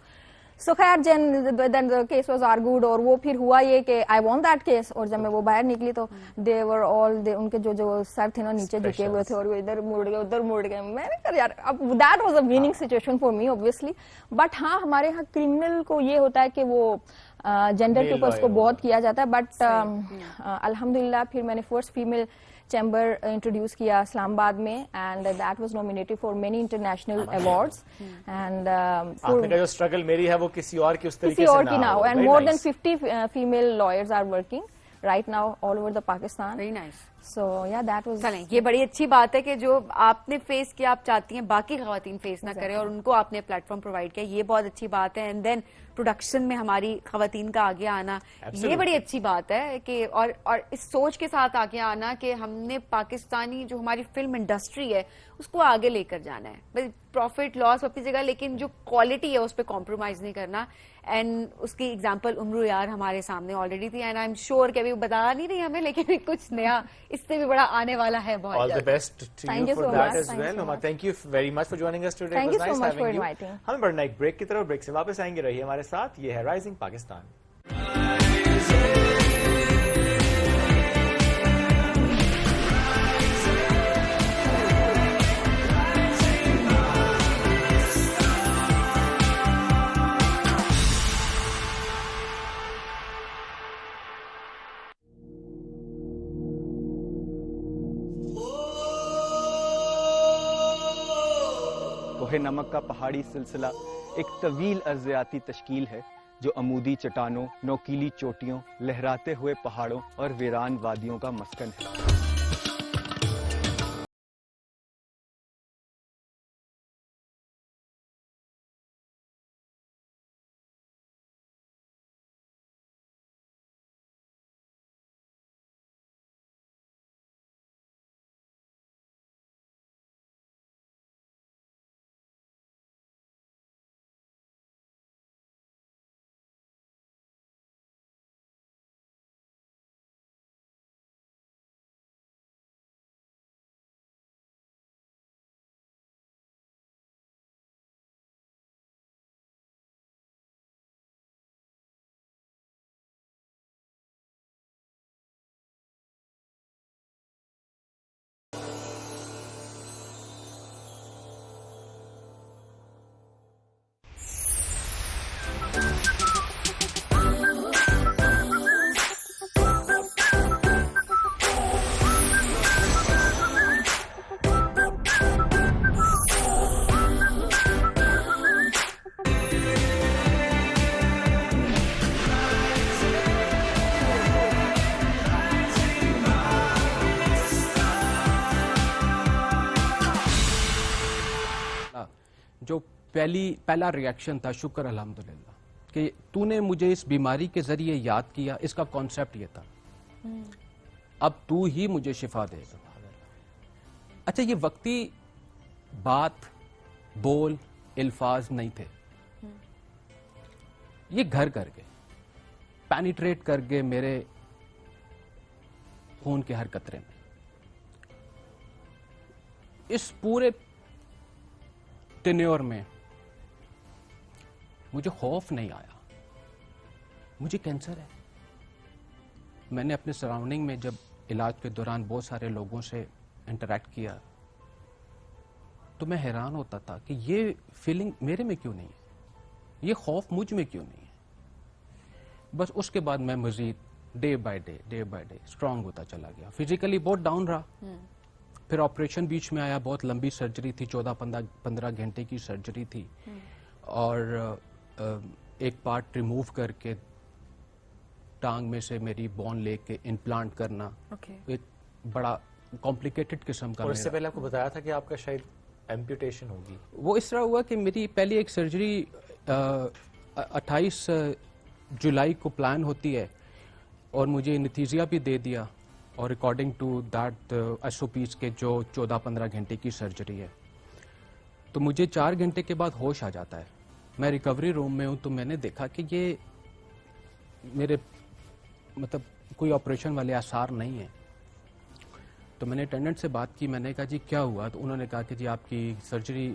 सो खैर देन द केस वाज आर्गूड, और वो फिर हुआ ये कि आई वॉन्ट दैट केस. और जब मैं वो बाहर निकली तो दे वर ऑल, उनके जो सर थे ना नीचे झुके हुए थे और वो इधर मुड़ गए उधर मुड़ गए. मैंने कहा यार अब that was a winning situation for me obviously. But हाँ, हमारे यहाँ क्रिमिनल को ये होता है कि वो जेंडर के ऊपर उसको बहुत किया जाता है. बट अल्हम्दुलिल्लाह फिर मैंने फर्स्ट फीमेल चैम्बर इंट्रोड्यूस किया इस्लामाबाद में, and that was nominated for many international awards. And आपने कहा जो स्ट्रगल मेरी है वो किसी और की उस तरीके किसी से और की ना हो. And Very more nice. Then 50 female lawyers are working right now all over the Pakistan. Very nice. So yeah that was. चलें, ये बड़ी अच्छी बात है कि जो आपने फेस किया आप चाहती हैं बाकी खवातीन फेस ना करें, और उनको आपने प्लेटफॉर्म प्रोवाइड किया, ये बहुत अच्छी बात है. एंड देन प्रोडक्शन में हमारी खवातीन का आगे आना, ये बड़ी अच्छी बात है कि और इस सोच के साथ आगे आना कि हमने पाकिस्तानी जो हमारी फिल्म इंडस्ट्री है उसको आगे लेकर जाना है. प्रॉफिट लॉस अपनी जगह, लेकिन जो क्वालिटी है उस पर कॉम्प्रोमाइज नहीं करना. एंड उसकी एग्जांपल उम्रू यार हमारे सामने ऑलरेडी थी, एंड आई एम श्योर कि अभी वो बता नहीं रही हमें, लेकिन कुछ नया इससे भी बड़ा आने वाला है. बहुत All the best to Thank you you for so that much. as Thank you well. so Huma, much. thank you very much for joining us today. Thank It you was so nice much for having you. inviting. हमें बढ़ना एक break की तरफ, break से वापस आएंगे. रहिए हमारे साथ. ये है राइजिंग पाकिस्तान. کوہ نمک کا پہاڑی سلسلہ ایک طویل ارضیاتی تشکیل ہے جو عمودی چٹانوں، نوکیلی چوٹیوں، لہراتے ہوئے پہاڑوں اور ویران وادیوں کا مسکن ہے۔ جو پہلا ریاکشن تھا، شکر الحمدللہ کہ تو نے مجھے اس بیماری کے ذریعے یاد کیا، اس کا کانسیپٹ یہ تھا اب تو ہی مجھے شفا دے گا۔ اچھا، یہ وقتی بات، بول، الفاظ نہیں تھے، یہ گھر کر گئے، پینیٹریٹ کر گئے میرے خون کے ہر قطرے میں۔ اس پورے ٹینیور میں مجھے خوف نہیں آیا، مجھے کینسر ہے۔ میں نے اپنے سراؤنڈنگ میں جب علاج کے دوران بہت سارے لوگوں سے انٹریکٹ کیا تو میں حیران ہوتا تھا کہ یہ فیلنگ میرے میں کیوں نہیں ہے، یہ خوف مجھ میں کیوں نہیں ہے۔ بس اس کے بعد میں مزید ڈے بائی ڈے اسٹرانگ ہوتا چلا گیا۔ فزیکلی بہت ڈاؤن رہا، پھر آپریشن بیچ میں آیا، بہت لمبی سرجری تھی، 14-15 گھنٹے کی سرجری تھی، اور ایک پارٹ ریموو کر کے ٹانگ میں سے میری بون لے کے امپلانٹ کرنا، ایک بڑا کمپلیکیٹڈ قسم کا۔ اور اس سے پہلے آپ کو بتایا تھا کہ آپ کا شاید ایمپیوٹیشن ہوگی؟ وہ اس طرح ہوا کہ میری پہلی ایک سرجری 28 جولائی کو پلان ہوتی ہے، اور مجھے انتھیزیا بھی دے دیا، اور according to that S O Ps کے جو 14-15 گھنٹے کی سرجری ہے، تو مجھے 4 گھنٹے کے بعد ہوش آ جاتا ہے۔ میں ریکوری روم میں ہوں تو میں نے دیکھا کہ یہ میرے مطلب کوئی آپریشن والے آثار نہیں ہیں۔ تو میں نے اٹینڈنٹ سے بات کی، میں نے کہا جی کیا ہوا؟ تو انہوں نے کہا کہ جی آپ کی سرجری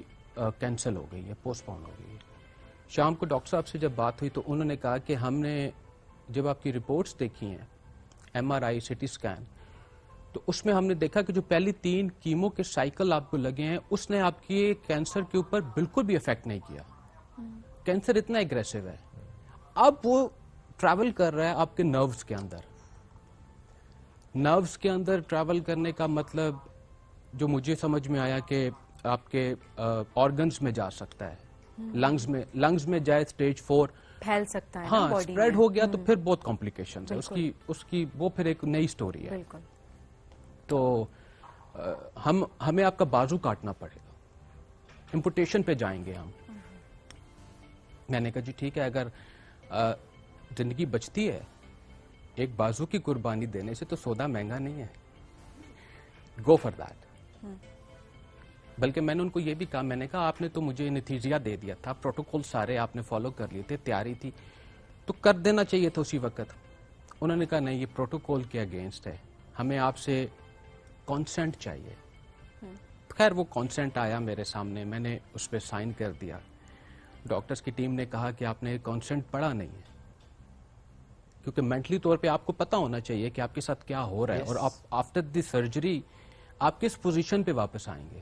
کینسل ہو گئی ہے، پوسٹ پون ہو گئی ہے۔ شام کو ڈاکٹر صاحب سے جب بات ہوئی تو انہوں نے کہا کہ ہم نے جب آپ کی رپورٹس دیکھی ہیں، ایم آر آئی، سی ٹی اسکین، تو اس میں ہم نے دیکھا کہ جو پہلی 3 کیمو کے سائیکل آپ کو لگے ہیں، اس نے آپ کی کینسر کے اوپر بالکل بھی افیکٹ نہیں کیا۔ کینسر اتنا اگریسو ہے، اب وہ ٹریول کر رہا ہے آپ کے نروز کے اندر۔ نروز کے اندر ٹریول کرنے کا مطلب جو مجھے سمجھ میں آیا کہ آپ کے آرگنز میں جا سکتا ہے، لنگز میں جائے اسٹیج 4 پھیل سکتا ہے، ہاں اسپریڈ ہو گیا تو پھر بہت کمپلیکیشنز ہے اس کی وہ پھر ایک نئی سٹوری ہے۔ بالکل۔ تو ہمیں آپ کا بازو کاٹنا پڑے گا، امپوٹیشن پہ جائیں گے ہم۔ میں نے کہا جی ٹھیک ہے، اگر زندگی بچتی ہے ایک بازو کی قربانی دینے سے تو سودا مہنگا نہیں ہے، گو فار دیٹ۔ بلکہ میں نے ان کو یہ بھی کہا، میں نے کہا آپ نے تو مجھے انتھیزیا دے دیا تھا، پروٹوکول سارے آپ نے فالو کر لیے تھے، تیاری تھی تو کر دینا چاہیے تھا اسی وقت۔ انہوں نے کہا نہیں، یہ پروٹوکول کے اگینسٹ ہے، ہمیں آپ سے کانسینٹ چاہیے۔ خیر وہ کانسینٹ آیا میرے سامنے، میں نے اس پہ سائن کر دیا۔ ڈاکٹرز کی ٹیم نے کہا کہ آپ نے کانسینٹ پڑھا نہیں ہے، کیونکہ مینٹلی طور پہ آپ کو پتا ہونا چاہیے کہ آپ کے ساتھ کیا ہو رہا ہے، اور آپ آفٹر دی سرجری آپ کس پوزیشن پہ واپس آئیں گے۔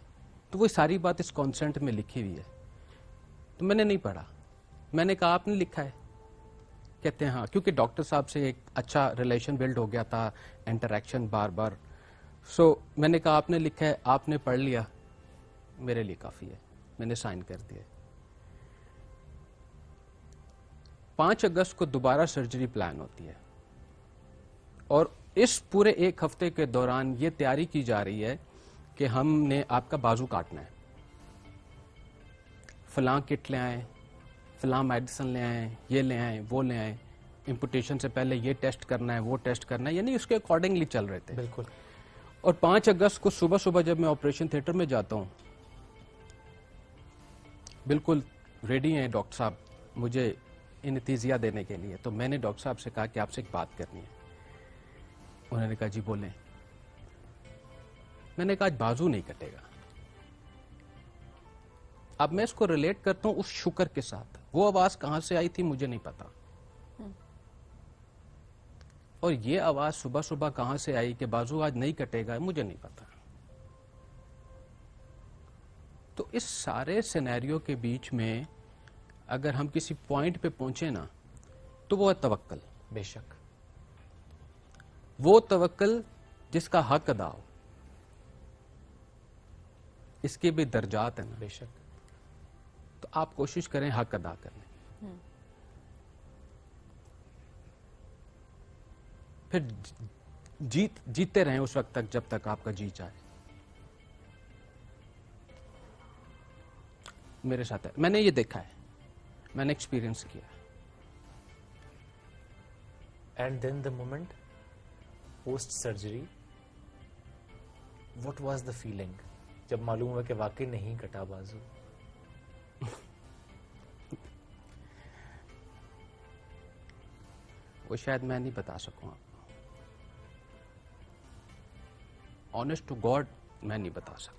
تو وہ ساری بات اس کانسینٹ میں لکھی ہوئی ہے، تو میں نے نہیں پڑھا۔ میں نے کہا آپ نے لکھا ہے؟ کہتے ہیں ہاں، کیونکہ ڈاکٹر صاحب سے ایک اچھا ریلیشن بلڈ ہو گیا تھا، انٹریکشن بار بار۔ سو میں نے کہا آپ نے لکھا ہے، آپ نے پڑھ لیا، میرے لیے کافی ہے۔ میں نے سائن کر دیا. 5 اگست کو دوبارہ سرجری پلان ہوتی ہے اور اس پورے 1 ہفتے کے دوران یہ تیاری کی جا رہی ہے کہ ہم نے آپ کا بازو کاٹنا ہے. فلاں کٹ لے آئیں, فلاں میڈیسن لے آئیں, یہ لے آئیں, وہ لے آئیں, امپوٹیشن سے پہلے یہ ٹیسٹ کرنا ہے, وہ ٹیسٹ کرنا ہے, یعنی اس کے اکارڈنگلی چل رہے تھے. بالکل. اور 5 اگست کو صبح صبح جب میں آپریشن تھیٹر میں جاتا ہوں, بالکل ریڈی ہیں ڈاکٹر صاحب مجھے انتیزیہ دینے کے لیے, تو میں نے ڈاکٹر صاحب سے کہا کہ آپ سے ایک بات کرنی ہے. انہوں نے کہا جی بولیں. میں نے کہا آج بازو نہیں کٹے گا. اب میں اس کو ریلیٹ کرتا ہوں اس شکر کے ساتھ. وہ آواز کہاں سے آئی تھی مجھے نہیں پتا, اور یہ آواز صبح صبح کہاں سے آئی کہ بازو آج نہیں کٹے گا مجھے نہیں پتا. تو اس سارے سینیریو کے بیچ میں اگر ہم کسی پوائنٹ پہ پہنچے نا تو وہ ہے توکل. بے شک. وہ توکل جس کا حق ادا ہو. اس کے بھی درجات ہیں نا. بے شک. تو آپ کوشش کریں حق ادا کرنے. پھر جیتے رہیں اس وقت تک جب تک آپ کا جی چاہے. میرے ساتھ ہے, میں نے یہ دیکھا ہے, میں نے ایکسپیرینس کیا. And then the moment post surgery, what was the feeling جب معلوم ہوا کہ واقعی نہیں کٹا بازو؟ وہ شاید میں نہیں بتا سکوں آپ کو. آنیسٹ ٹو گاڈ میں نہیں بتا سکتا.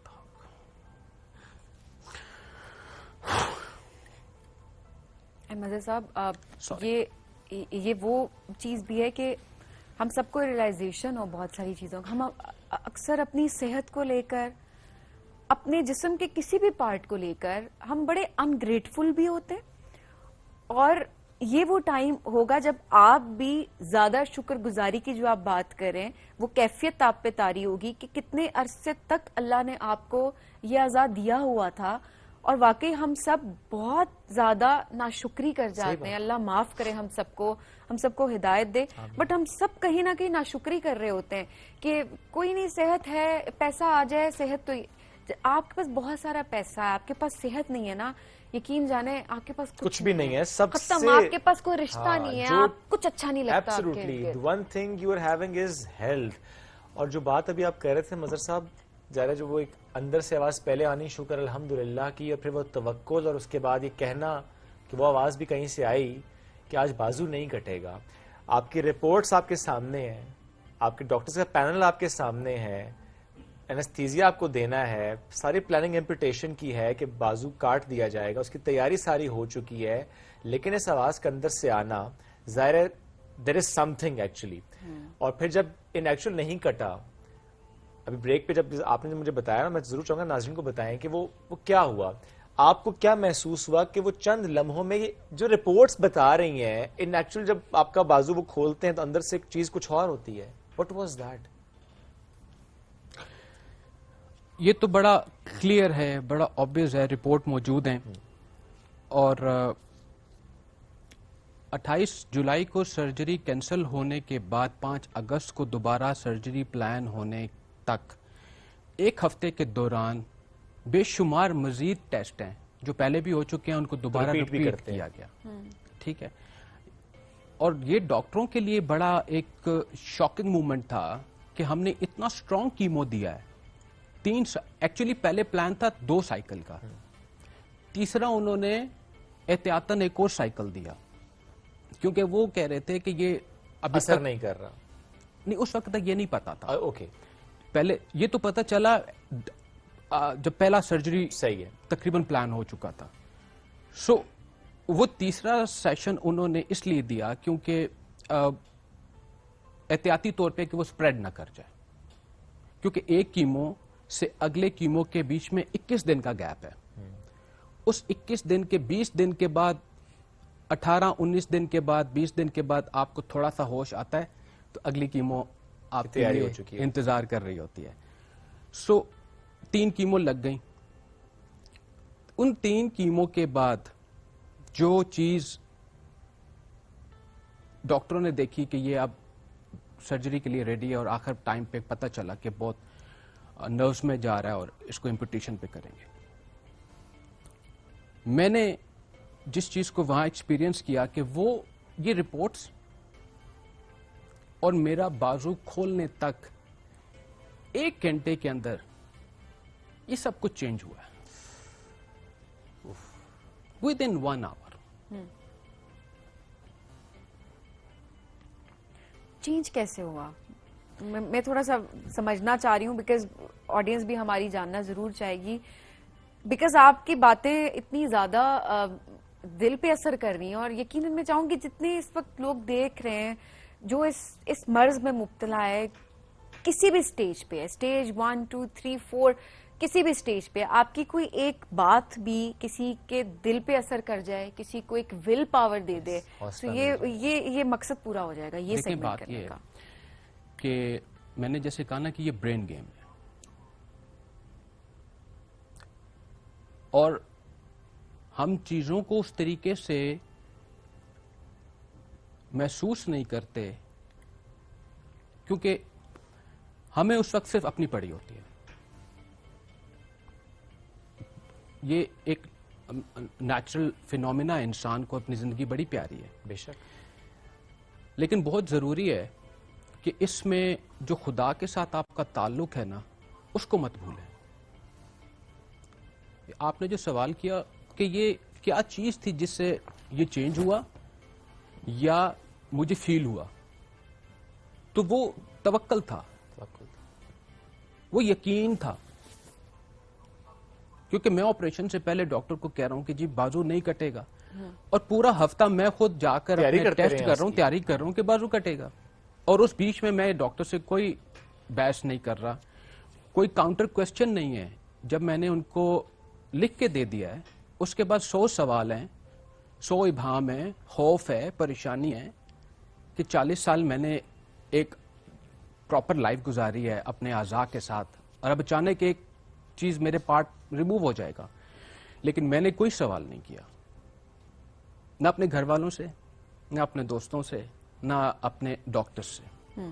مظہر صاحب یہ وہ چیز بھی ہے کہ ہم سب کو ریئلائزیشن ہو بہت ساری چیزوں کا. ہم اکثر اپنی صحت کو لے کر, اپنے جسم کے کسی بھی پارٹ کو لے کر ہم بڑے انگریٹفل بھی ہوتے, اور یہ وہ ٹائم ہوگا جب آپ بھی زیادہ شکر گزاری کی جو آپ بات کریں وہ کیفیت آپ پہ طاری ہوگی کہ کتنے عرصے تک اللہ نے آپ کو یہ عطا دیا ہوا تھا, اور واقعی ہم سب بہت زیادہ ناشکری کر جاتے ہیں. اللہ معاف کرے ہم سب کو ہدایت دے. بٹ ہم سب کہیں نہ کہیں ناشکری کر رہے ہوتے ہیں کہ کوئی نہیں, صحت ہے, پیسہ آ جائے, صحت تو آپ کے پاس بہت سارا پیسہ ہے, آپ کے پاس صحت نہیں ہے نا, یقین جانے آپ کے پاس کچھ بھی نہیں ہے. سب سے آپ کے پاس کوئی رشتہ نہیں ہے, آپ کچھ اچھا نہیں لگتا. Absolutely. The one thing you are having is health. اور جو بات ابھی آپ کہہ رہے تھے مظہر صاحب, ظاہر ہے جو وہ ایک اندر سے آواز پہلے آنی شکر الحمدللہ کی, اور پھر وہ توکل, اور اس کے بعد یہ کہنا کہ وہ آواز بھی کہیں سے آئی کہ آج بازو نہیں کٹے گا. آپ کی رپورٹس آپ کے سامنے ہیں, آپ کے ڈاکٹرز کا پینل آپ کے سامنے ہے, اینستھیزیا آپ کو دینا ہے, ساری پلاننگ ایمپوٹیشن کی ہے کہ بازو کاٹ دیا جائے گا, اس کی تیاری ساری ہو چکی ہے, لیکن اس آواز کے اندر سے آنا ظاہر ہے دیر از سم تھنگ ایکچولی. اور پھر جب ان ایکچوئل نہیں کٹا, ابھی بریک پہ جب آپ نے مجھے بتایا نا, میں ضرور چاہوں گا ناظرین کو بتائیں کہ وہ کیا ہوا, آپ کو کیا محسوس ہوا کہ وہ چند لمحوں میں جو رپورٹس بتا رہی ہیں ان ایکچوئل جب آپ کا بازو وہ کھولتے ہیں تو اندر سے ایک چیز کچھ اور ہوتی ہے. What was that? یہ تو بڑا کلیئر ہے, بڑا آبویس ہے, رپورٹ موجود ہیں. اور 28 جولائی کو سرجری کینسل ہونے کے بعد 5 اگست کو دوبارہ سرجری پلان ہونے تک 1 ہفتے کے دوران بے شمار مزید ٹیسٹ ہیں جو پہلے بھی ہو چکے ہیں, ان کو دوبارہ ریپیٹ کیا گیا. ٹھیک ہے. اور یہ ڈاکٹروں کے لیے بڑا ایک شاکنگ مومنٹ تھا کہ ہم نے اتنا اسٹرانگ کیمو دیا ہے. ایکچولی پہلے پلان تھا 2 سائیکل کا, تیسرا انہوں نے احتیاطاً ایک اور سائیکل دیا کیونکہ وہ کہہ رہے تھے کہ یہ ابھی اثر نہیں کر رہا. نہیں, اس وقت تک یہ نہیں پتا تھا. اوکے. پہلے یہ تو پتا چلا جب پہلا سرجری صحیح ہے تقریباً پلان ہو چکا تھا. سو وہ تیسرا سیشن انہوں نے اس لیے دیا کیونکہ احتیاطی طور پہ کہ وہ سپریڈ نہ کر جائے, کیونکہ ایک کیمو سے اگلے کیمو کے بیچ میں 21 دن کا گیپ ہے. اس 21 دن کے 20 دن کے بعد 18-19 دن کے بعد 20 دن کے بعد آپ کو تھوڑا سا ہوش آتا ہے تو اگلی کیمو آپ کے لیے انتظار کر رہی ہوتی ہے. سو 3 کیمو لگ گئیں. ان 3 कीमो के बाद जो चीज डॉक्टरों ने देखी कि ये अब सर्जरी के लिए रेडी है और आखिर टाइम पे पता चला कि बहुत नर्व्स में जा रहा है और इसको इम्पुटेशन पे करेंगे, मैंने जिस चीज को वहां एक्सपीरियंस किया कि वो ये रिपोर्ट्स और मेरा बाजू खोलने तक 1 घंटे के अंदर ये सब कुछ चेंज हुआ है विद इन 1 आवर। चेंज कैसे हुआ? मैं थोड़ा सा समझना चाह रही हूँ, बिकॉज ऑडियंस भी हमारी जानना जरूर चाहेगी, बिकॉज आपकी बातें इतनी ज्यादा दिल पे असर कर रही हैं। और यकीनन मैं चाहूंगी जितने इस वक्त लोग देख रहे हैं जो इस मर्ज में मुब्तला है, किसी भी स्टेज पे है, स्टेज 1, 2, 3, 4, किसी भी स्टेज पे, आपकी कोई एक बात भी किसी के दिल पे असर कर जाए, किसी को एक विल पावर दे दे, तो ये मकसद पूरा हो जाएगा। ये लेकिन बात ये है कि मैंने जैसे कहा ना कि ये ब्रेन गेम है, और हम चीजों को उस तरीके से महसूस नहीं करते क्योंकि हमें उस वक्त सिर्फ अपनी पड़ी होती है। ये एक नेचुरल फिनोमिना, इंसान को अपनी जिंदगी बड़ी प्यारी है बेशक, लेकिन बहुत जरूरी है कि इसमें जो खुदा के साथ आपका ताल्लुक है ना, उसको मत भूलें। आपने जो सवाल किया कि ये क्या चीज थी जिससे ये चेंज हुआ या मुझे फील हुआ, तो वो तवक्कल था, वो यकीन था। क्योंकि मैं ऑपरेशन से पहले डॉक्टर को कह रहा हूं कि जी बाजू नहीं कटेगा, और पूरा हफ्ता मैं खुद जाकर अपने टेस्ट कर रहा हूं, तैयारी कर रहा हूं कि बाजू कटेगा, और उस बीच में मैं डॉक्टर से कोई बहस नहीं कर रहा, कोई काउंटर क्वेश्चन नहीं है। जब मैंने उनको लिख के दे दिया है, उसके बाद 100 सवाल हैं, 100 इबाम है, खौफ है, परेशानी है कि 40 साल मैंने एक प्रॉपर लाइफ गुजारी है अपने आज़ा के साथ, और अब अचानक एक चीज मेरे पार्ट रिमूव हो जाएगा। लेकिन मैंने कोई सवाल नहीं किया, ना अपने घर वालों से, ना अपने दोस्तों से, ना अपने डॉक्टर से।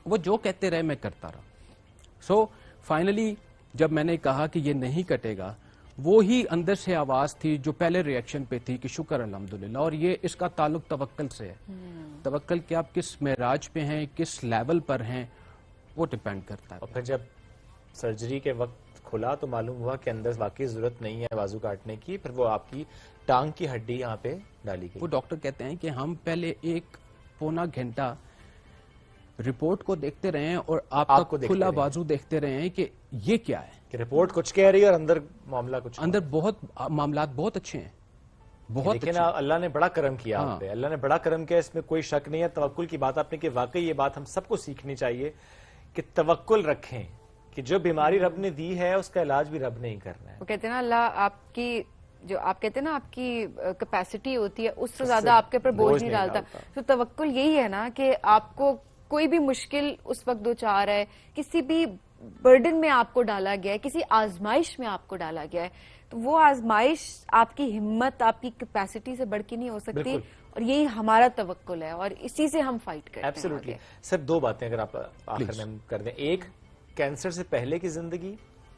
वो जो कहते रहे मैं करता रहा। सो फाइनली जब मैंने कहा कि ये नहीं कटेगा, वो ही अंदर से आवाज थी जो पहले रिएक्शन पे थी कि शुक्र अल्हम्दुलिल्लाह। और ये इसका ताल्लुक तवक्कल से है। तवक्कल कि आप किस मेराज पे हैं, किस लेवल पर हैं, वो डिपेंड करता है। और फिर जब सर्जरी के वक्त खुला तो मालूम हुआ कि अंदर वाकई जरूरत नहीं है बाजू काटने की, फिर वो आपकी टांग की हड्डी यहाँ पे डाली गई। वो डॉक्टर कहते हैं कि हम पहले 1 पौना घंटा रिपोर्ट को देखते रहे हैं और आपका खुला बाजू देखते रहे हैं कि ये क्या है, कि रिपोर्ट कुछ कह रही है और अंदर मामला कुछ, अंदर बहुत मामलात बहुत अच्छे हैं, बहुत लेकिन अल्लाह ने बड़ा करम किया आप पे, अल्लाह ने बड़ा करम किया, इसमें कोई शक नहीं है। तवक्कुल की बात आपने की, वाकई ये बात हम सबको सीखनी चाहिए कि तवक्कुल रखें कि जो बीमारी रब ने दी है उसका इलाज भी रब ने ही करना है। वो कहते हैं ना, अल्लाह आपकी जो आप कहते हैं ना आपकी कैपेसिटी होती है उससे ज्यादा आपके ऊपर बोझ नहीं डालता। तो तवक्कुल यही है ना कि आपको कोई भी मुश्किल उस वक्त दो चार है, किसी भी बर्डन में आपको डाला गया है, किसी आजमाइश में आपको डाला गया है, तो वो आजमाइश आपकी हिम्मत, आपकी कैपेसिटी से बढ़ के नहीं हो सकती। और यही हमारा तवक्कुल है और इसी से हम फाइट करते हैं। एब्सोल्युटली। सर 2 बातें अगर आप आखिर में कर दें। एक, कैंसर से पहले की जिंदगी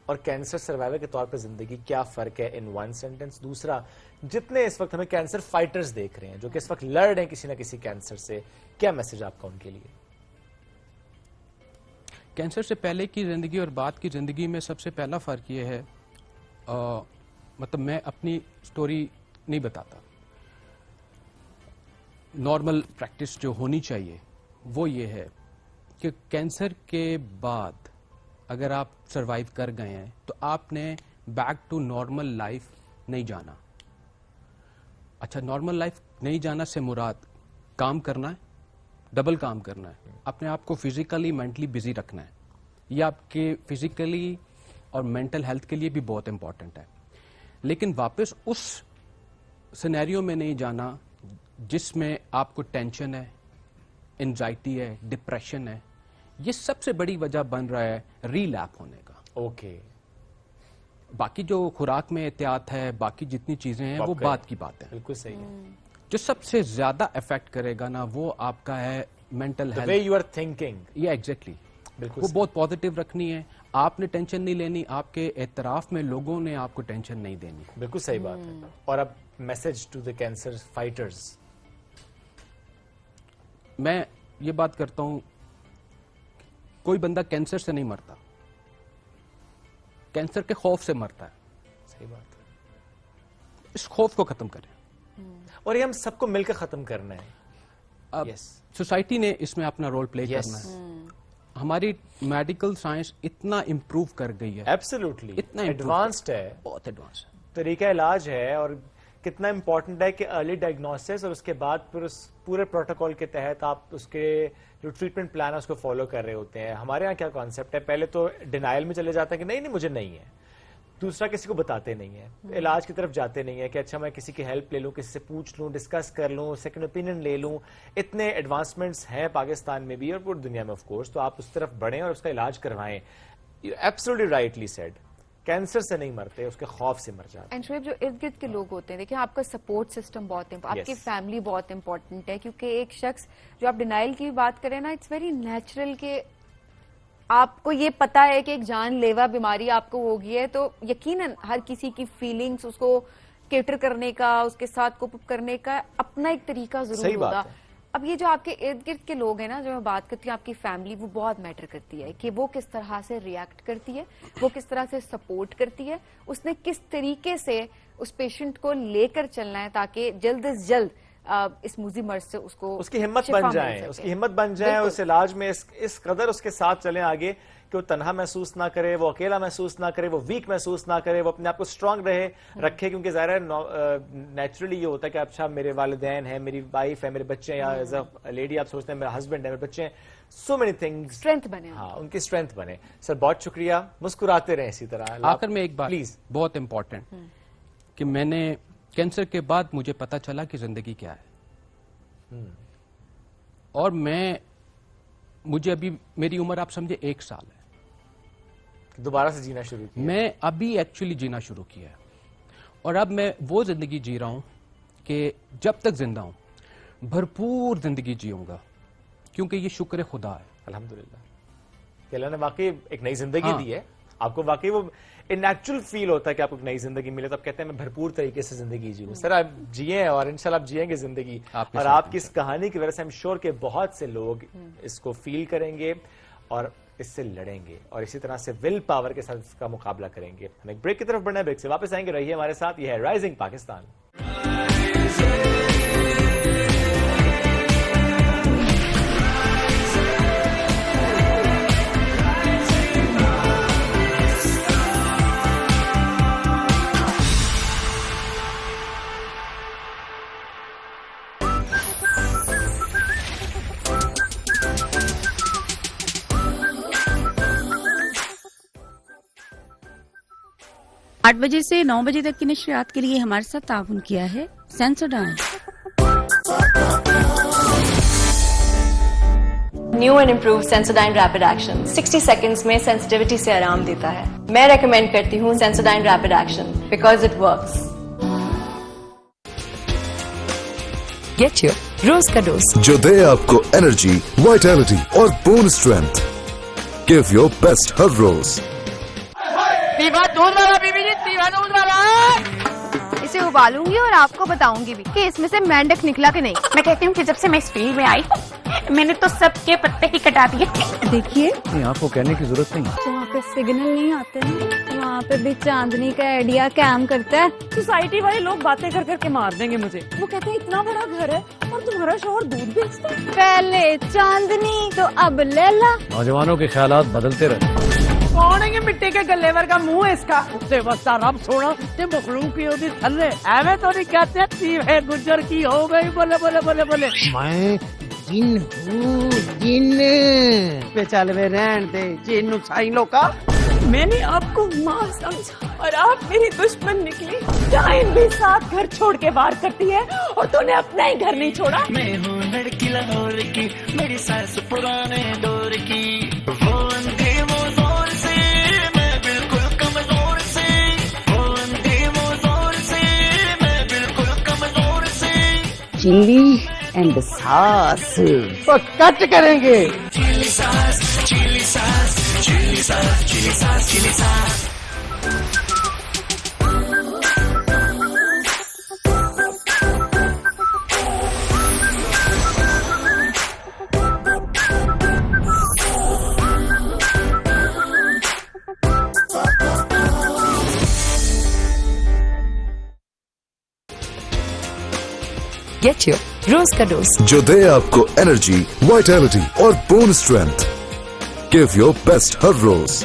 और कैंसर सर्वाइवर के तौर पर जिंदगी, क्या फर्क है इन 1 सेंटेंस। दूसरा, जितने इस वक्त हमें कैंसर फाइटर्स देख रहे हैं जो कि इस वक्त लड़ रहे हैं किसी ना किसी कैंसर से, क्या मैसेज आपका उनके लिए? कैंसर से पहले की जिंदगी और बाद की जिंदगी में सबसे पहला फर्क ये है, मतलब मैं अपनी स्टोरी नहीं बताता, नॉर्मल प्रैक्टिस जो होनी चाहिए वो ये है कि कैंसर के बाद अगर आप सरवाइव कर गए हैं तो आपने बैक टू नॉर्मल लाइफ नहीं जाना। अच्छा, नॉर्मल लाइफ नहीं जाना से मुराद काम करना है, डबल काम करना है, अपने आप को फिजिकली मेंटली बिजी रखना है। ये आपके फिजिकली और मेंटल हेल्थ के लिए भी बहुत इंपॉर्टेंट है। लेकिन वापस उस सिनेरियो में नहीं जाना जिसमें आपको टेंशन है, एंजाइटी है, डिप्रेशन है। ये सबसे बड़ी वजह बन रहा है रीलैप होने का। ओके, बाकी जो खुराक में एहतियात है, बाकी जितनी चीजें हैं, वो बात की बात है. बिल्कुल सही है. जो सबसे ज्यादा अफेक्ट करेगा ना, वो आपका है mental The health. way you are thinking. ये एग्जैक्टली बिल्कुल वो सही. बहुत पॉजिटिव रखनी है. आपने टेंशन नहीं लेनी, आपके एतराफ में लोगों ने आपको टेंशन नहीं देनी. बिल्कुल सही बात है. और अब message to the cancer fighters. मैं ये बात करता हूं, कोई बंदा कैंसर से नहीं मरता, कैंसर के खौफ से मरता है. सही बात है. इस खौफ को खत्म करें. और ये हम सबको मिलकर खत्म करना है. अब Yes. सोसाइटी ने इसमें अपना रोल प्ले Yes. करना है. हमारी मेडिकल साइंस इतना इम्प्रूव कर गई है, एब्सोल्युटली इतना improve एडवांस्ड है. बहुत एडवांस है. तरीका इलाज है और कितना इम्पोर्टेंट है कि अर्ली डायग्नोसिस और उसके बाद फिर उस पूरे प्रोटोकॉल के तहत आप उसके जो ट्रीटमेंट प्लान है उसको फॉलो कर रहे होते हैं. हमारे यहाँ क्या कॉन्सेप्ट है, पहले तो डिनाइल में चले जाते हैं कि नहीं नहीं मुझे नहीं है. दूसरा किसी को बताते नहीं है, इलाज की तरफ जाते नहीं है कि अच्छा मैं किसी की हेल्प ले लूं, किसी से पूछ लूं, डिस्कस कर लूं, सेकंड ओपिनियन ले लूं. इतने एडवांसमेंट्स हैं पाकिस्तान में भी और पूरी दुनिया में ऑफ कोर्स. तो आप उस तरफ बढ़ें और उसका इलाज करवाएं. Absolutely rightly said. कैंसर से नहीं मरते, उसके खौफ से मर जाते. एंड शोएब, जो इर्द गिर्द के लोग होते हैं, देखिए आपका सपोर्ट सिस्टम बहुत आपकी Yes. फैमिली बहुत इंपॉर्टेंट है. क्योंकि एक शख्स, जो आप डिनाइल की बात करें ना, इट्स वेरी नेचुरल कि आपको ये पता है कि एक जानलेवा बीमारी आपको होगी है, तो यकीनन हर किसी की फीलिंग्स, उसको केटर करने का, उसके साथ कोप करने का अपना एक तरीका सही जरूर बात होगा. है. अब ये जो आपके इर्द गिर्द के लोग हैं ना, जो मैं बात करती हूँ, आपकी फैमिली, वो बहुत मैटर करती है कि वो किस तरह से रिएक्ट करती है, वो किस तरह से सपोर्ट करती है, उसने किस तरीके से उस पेशेंट को लेकर चलना है ताकि जल्द से जल्द इस मुजी मर्ज से उसकी हिम्मत शिफा बन मिल जाए, सके. उसकी हिम्मत बन जाए. बिल्कुल. उस इलाज में इस कदर उसके साथ चलें आगे कि वो तन्हा महसूस ना करे, वो अकेला महसूस ना करे, वो वीक महसूस ना करे, वो अपने आप को स्ट्रांग रखे. क्योंकि ज़ाहिर है नेचुरली ये होता है कि अच्छा मेरे वालिदैन हैं, मेरी वाइफ है, मेरे बच्चे हैं, या एज अ लेडी आप सोचते हैं मेरा हस्बैंड है, मेरे बच्चे हैं. So many things. स्ट्रेंथ बने. हाँ, उनकी स्ट्रेंथ बने. सर बहुत शुक्रिया. मुस्कुराते रहें इसी तरह. आखिर में एक बात प्लीज, बहुत इंपॉर्टेंट, कि मैंने कैंसर के बाद मुझे पता चला कि जिंदगी क्या है. और मुझे अभी मेरी उम्र आप समझे 1 साल है. दोबारा से जीना शुरू किया. मैं अभी एक्चुअली जीना शुरू किया है. और अब मैं वो जिंदगी जी रहा हूं कि जब तक जिंदा हूं भरपूर जिंदगी जीऊंगा, क्योंकि ये शुक्र खुदा है. अल्हम्दुलिल्लाह कि अल्लाह ने वाकई एक नई जिंदगी हाँ. दी है आपको. वाकई वो नेचुरल फील होता है कि आपको एक नई जिंदगी मिले तो आप कहते हैं मैं भरपूर तरीके से जिंदगी जीऊं. सर आप जिए और इंशाल्लाह आप जिएंगे जिंदगी. आपके और साथ आपकी इस कहानी की वजह से आई एम श्योर कि बहुत से लोग इसको फील करेंगे और इससे लड़ेंगे और इसी तरह से विल पावर के साथ इसका मुकाबला करेंगे. हम एक ब्रेक की तरफ बढ़ना है, ब्रेक से वापस आएंगे. रहिए हमारे साथ. यह है राइजिंग पाकिस्तान. आठ बजे से 9 बजे तक की नशरियात के लिए हमारे साथ ताउन किया है Sensodyne. New and improve Sensodyne rapid action 60 seconds में सेंसिटिविटी से आराम देता है. मैं रेकमेंड करती हूँ Sensodyne rapid action because it works. Get your रोज का डोज जो दे आपको एनर्जी, वाइटैलिटी और bone strength. Give your best हर रोज. दूध वाला बीबी जी, दूध वाला. इसे उबालूंगी और आपको बताऊंगी भी कि इसमें से मेंढक निकला कि नहीं. मैं कहती हूँ कि जब से मैं इस फील्ड में आई मैंने तो सबके पत्ते ही कटा दिए. देखिए आपको कहने की जरूरत नहीं. वहाँ पे सिग्नल नहीं आते हैं, वहाँ पे भी चांदनी का आइडिया काम करता है. सोसाइटी वाले लोग बातें कर करके मार देंगे मुझे. वो कहते हैं इतना बड़ा घर है और तुम्हारा शोहर दूध बेचता है. पहले चांदनी तो अब लैला. नौजवानों के ख्यालात बदलते रहते. कौन है ये मिट्टी के गलेवर का मुंह है इसका. उससे बस्ता रब सोना ते मखलूक की होती थल्ले. एवं तो नहीं कहते ती है गुजर की हो गई. बोले बोले बोले बोले मैं जिन हूँ जिन पे चल वे रहन दे जिन साइलो का. मैंने आपको माँ समझा और आप मेरी दुश्मन निकली. टाइम भी साथ घर छोड़ के वार करती है और तूने अपना ही घर नहीं छोड़ा. मैं हूँ लड़की लाहौर की, मेरी सास पुराने दौर की. वो अंधे वो जोर से, मैं बिल्कुल कमजोर से. चिल्ली एंड सॉस तो कट करेंगे। Chilli sauce, chilli sauce, chilli sauce, chilli sauce, chilli sauce. Get your रोज का डोज, जो दे आपको एनर्जी, वाइटैलिटी और bone strength. Give your best हर रोज।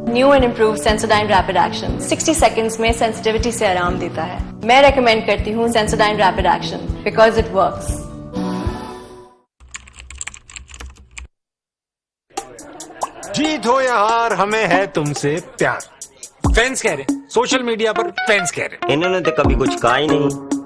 New and improve Sensodyne rapid action 60 seconds में सेंसिटिविटी से आराम देता है। मैं रेकमेंड करती हूँ Sensodyne rapid action because it works. जीत हो या हार, हमें है तुमसे प्यार। फैंस कह रहे, सोशल मीडिया पर फैंस कह रहे। इन्होंने तो कभी कुछ कहा ही नहीं।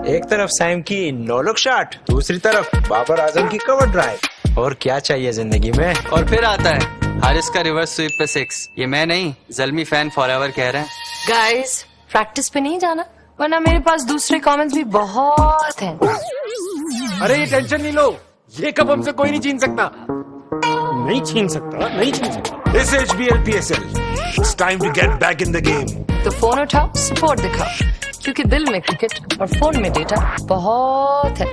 एक तरफ सैम की 9 लोग शॉट, दूसरी तरफ बाबर आजम की कवर ड्राइव। और क्या चाहिए जिंदगी में। और फिर आता है हारिस का रिवर्स स्वीप पे 6। ये मैं नहीं, जल्मी फैन फॉरएवर कह रहे हैं। गाइस प्रैक्टिस पे नहीं जाना, वरना मेरे पास दूसरे कमेंट्स भी बहुत हैं। अरे ये टेंशन नहीं लो, ये कब हमसे कोई नहीं छीन सकता। नहीं छीन सकता, नहीं छीन सकता। This HBL PSL, it's time to get back in the game. तो फोन उठाओ, स्पोर्ट दिखाओ, क्योंकि दिल में क्रिकेट और फोन में डेटा बहुत है।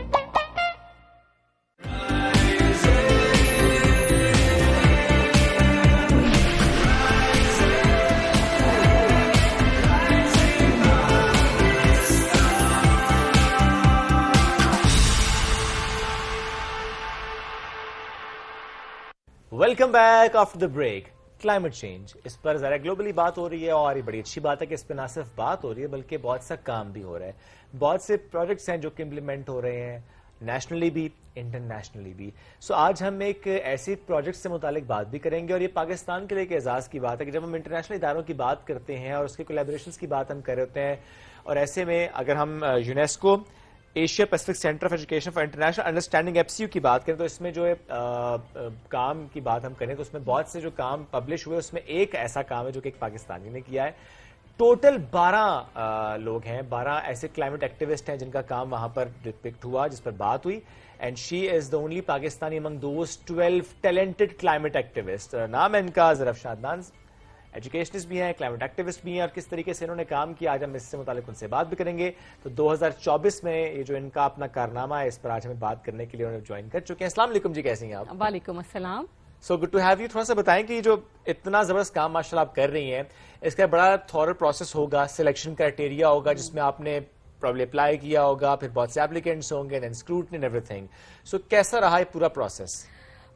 Welcome back after the break. Climate change, इस पर जरा ग्लोबली बात हो रही है और ये बड़ी अच्छी बात है कि इस पर ना सिर्फ बात हो रही है बल्कि बहुत सा काम भी हो रहा है। बहुत से प्रोजेक्ट्स हैं जो कि इम्प्लीमेंट हो रहे हैं, नेशनली भी इंटरनेशनली भी। सो आज हम एक ऐसी प्रोजेक्ट से मुतालिक बात भी करेंगे और ये पाकिस्तान के लिए एक एजाज़ की बात है कि जब हम इंटरनेशनल इदारों की बात करते हैं और उसके कोलैबोरेशंस की बात हम कर रहे होते हैं, और ऐसे में अगर हम UNESCO Asia Pacific centre of education for international understanding FCU की बात करें तो इसमें जो है काम की बात हम करें तो उसमें बहुत से जो काम पब्लिश हुए उसमें एक ऐसा काम है जो कि एक पाकिस्तानी ने किया है। टोटल 12 लोग हैं, 12 ऐसे क्लाइमेट एक्टिविस्ट हैं जिनका काम वहां पर डिपिक्ट हुआ, जिस पर बात हुई। And she is the only Pakistani among those 12 talented climate activist. नाम है इनका ज़रफ़ शादनान। एजुकेशनिस्ट भी हैं, क्लाइमेट एक्टिविस्ट भी हैं, और किस तरीके से इन्होंने काम किया आज हम इससे मुतालिक उनसे बात भी करेंगे। तो 2024 में ये जो इनका अपना कारनामा है इस पर आज हमें बात करने के लिए उन्होंने ज्वाइन कर चुके हैं। अस्सलाम वालेकुम जी, कैसी हैं आप? वालेकुम अस्सलाम। So good to have you. थोड़ा सा बताएं कि जो इतना जबरदस्त काम माशाल्लाह आप कर रही हैं, इसका बड़ा थॉरल प्रोसेस होगा, सिलेक्शन क्राइटेरिया होगा जिसमें आपने प्रॉब्ली अप्लाई किया होगा, फिर बहुत से एप्लीकेंट्स होंगे, देन स्क्रूटनी एंड एवरीथिंग। सो कैसा रहा ये पूरा प्रोसेस?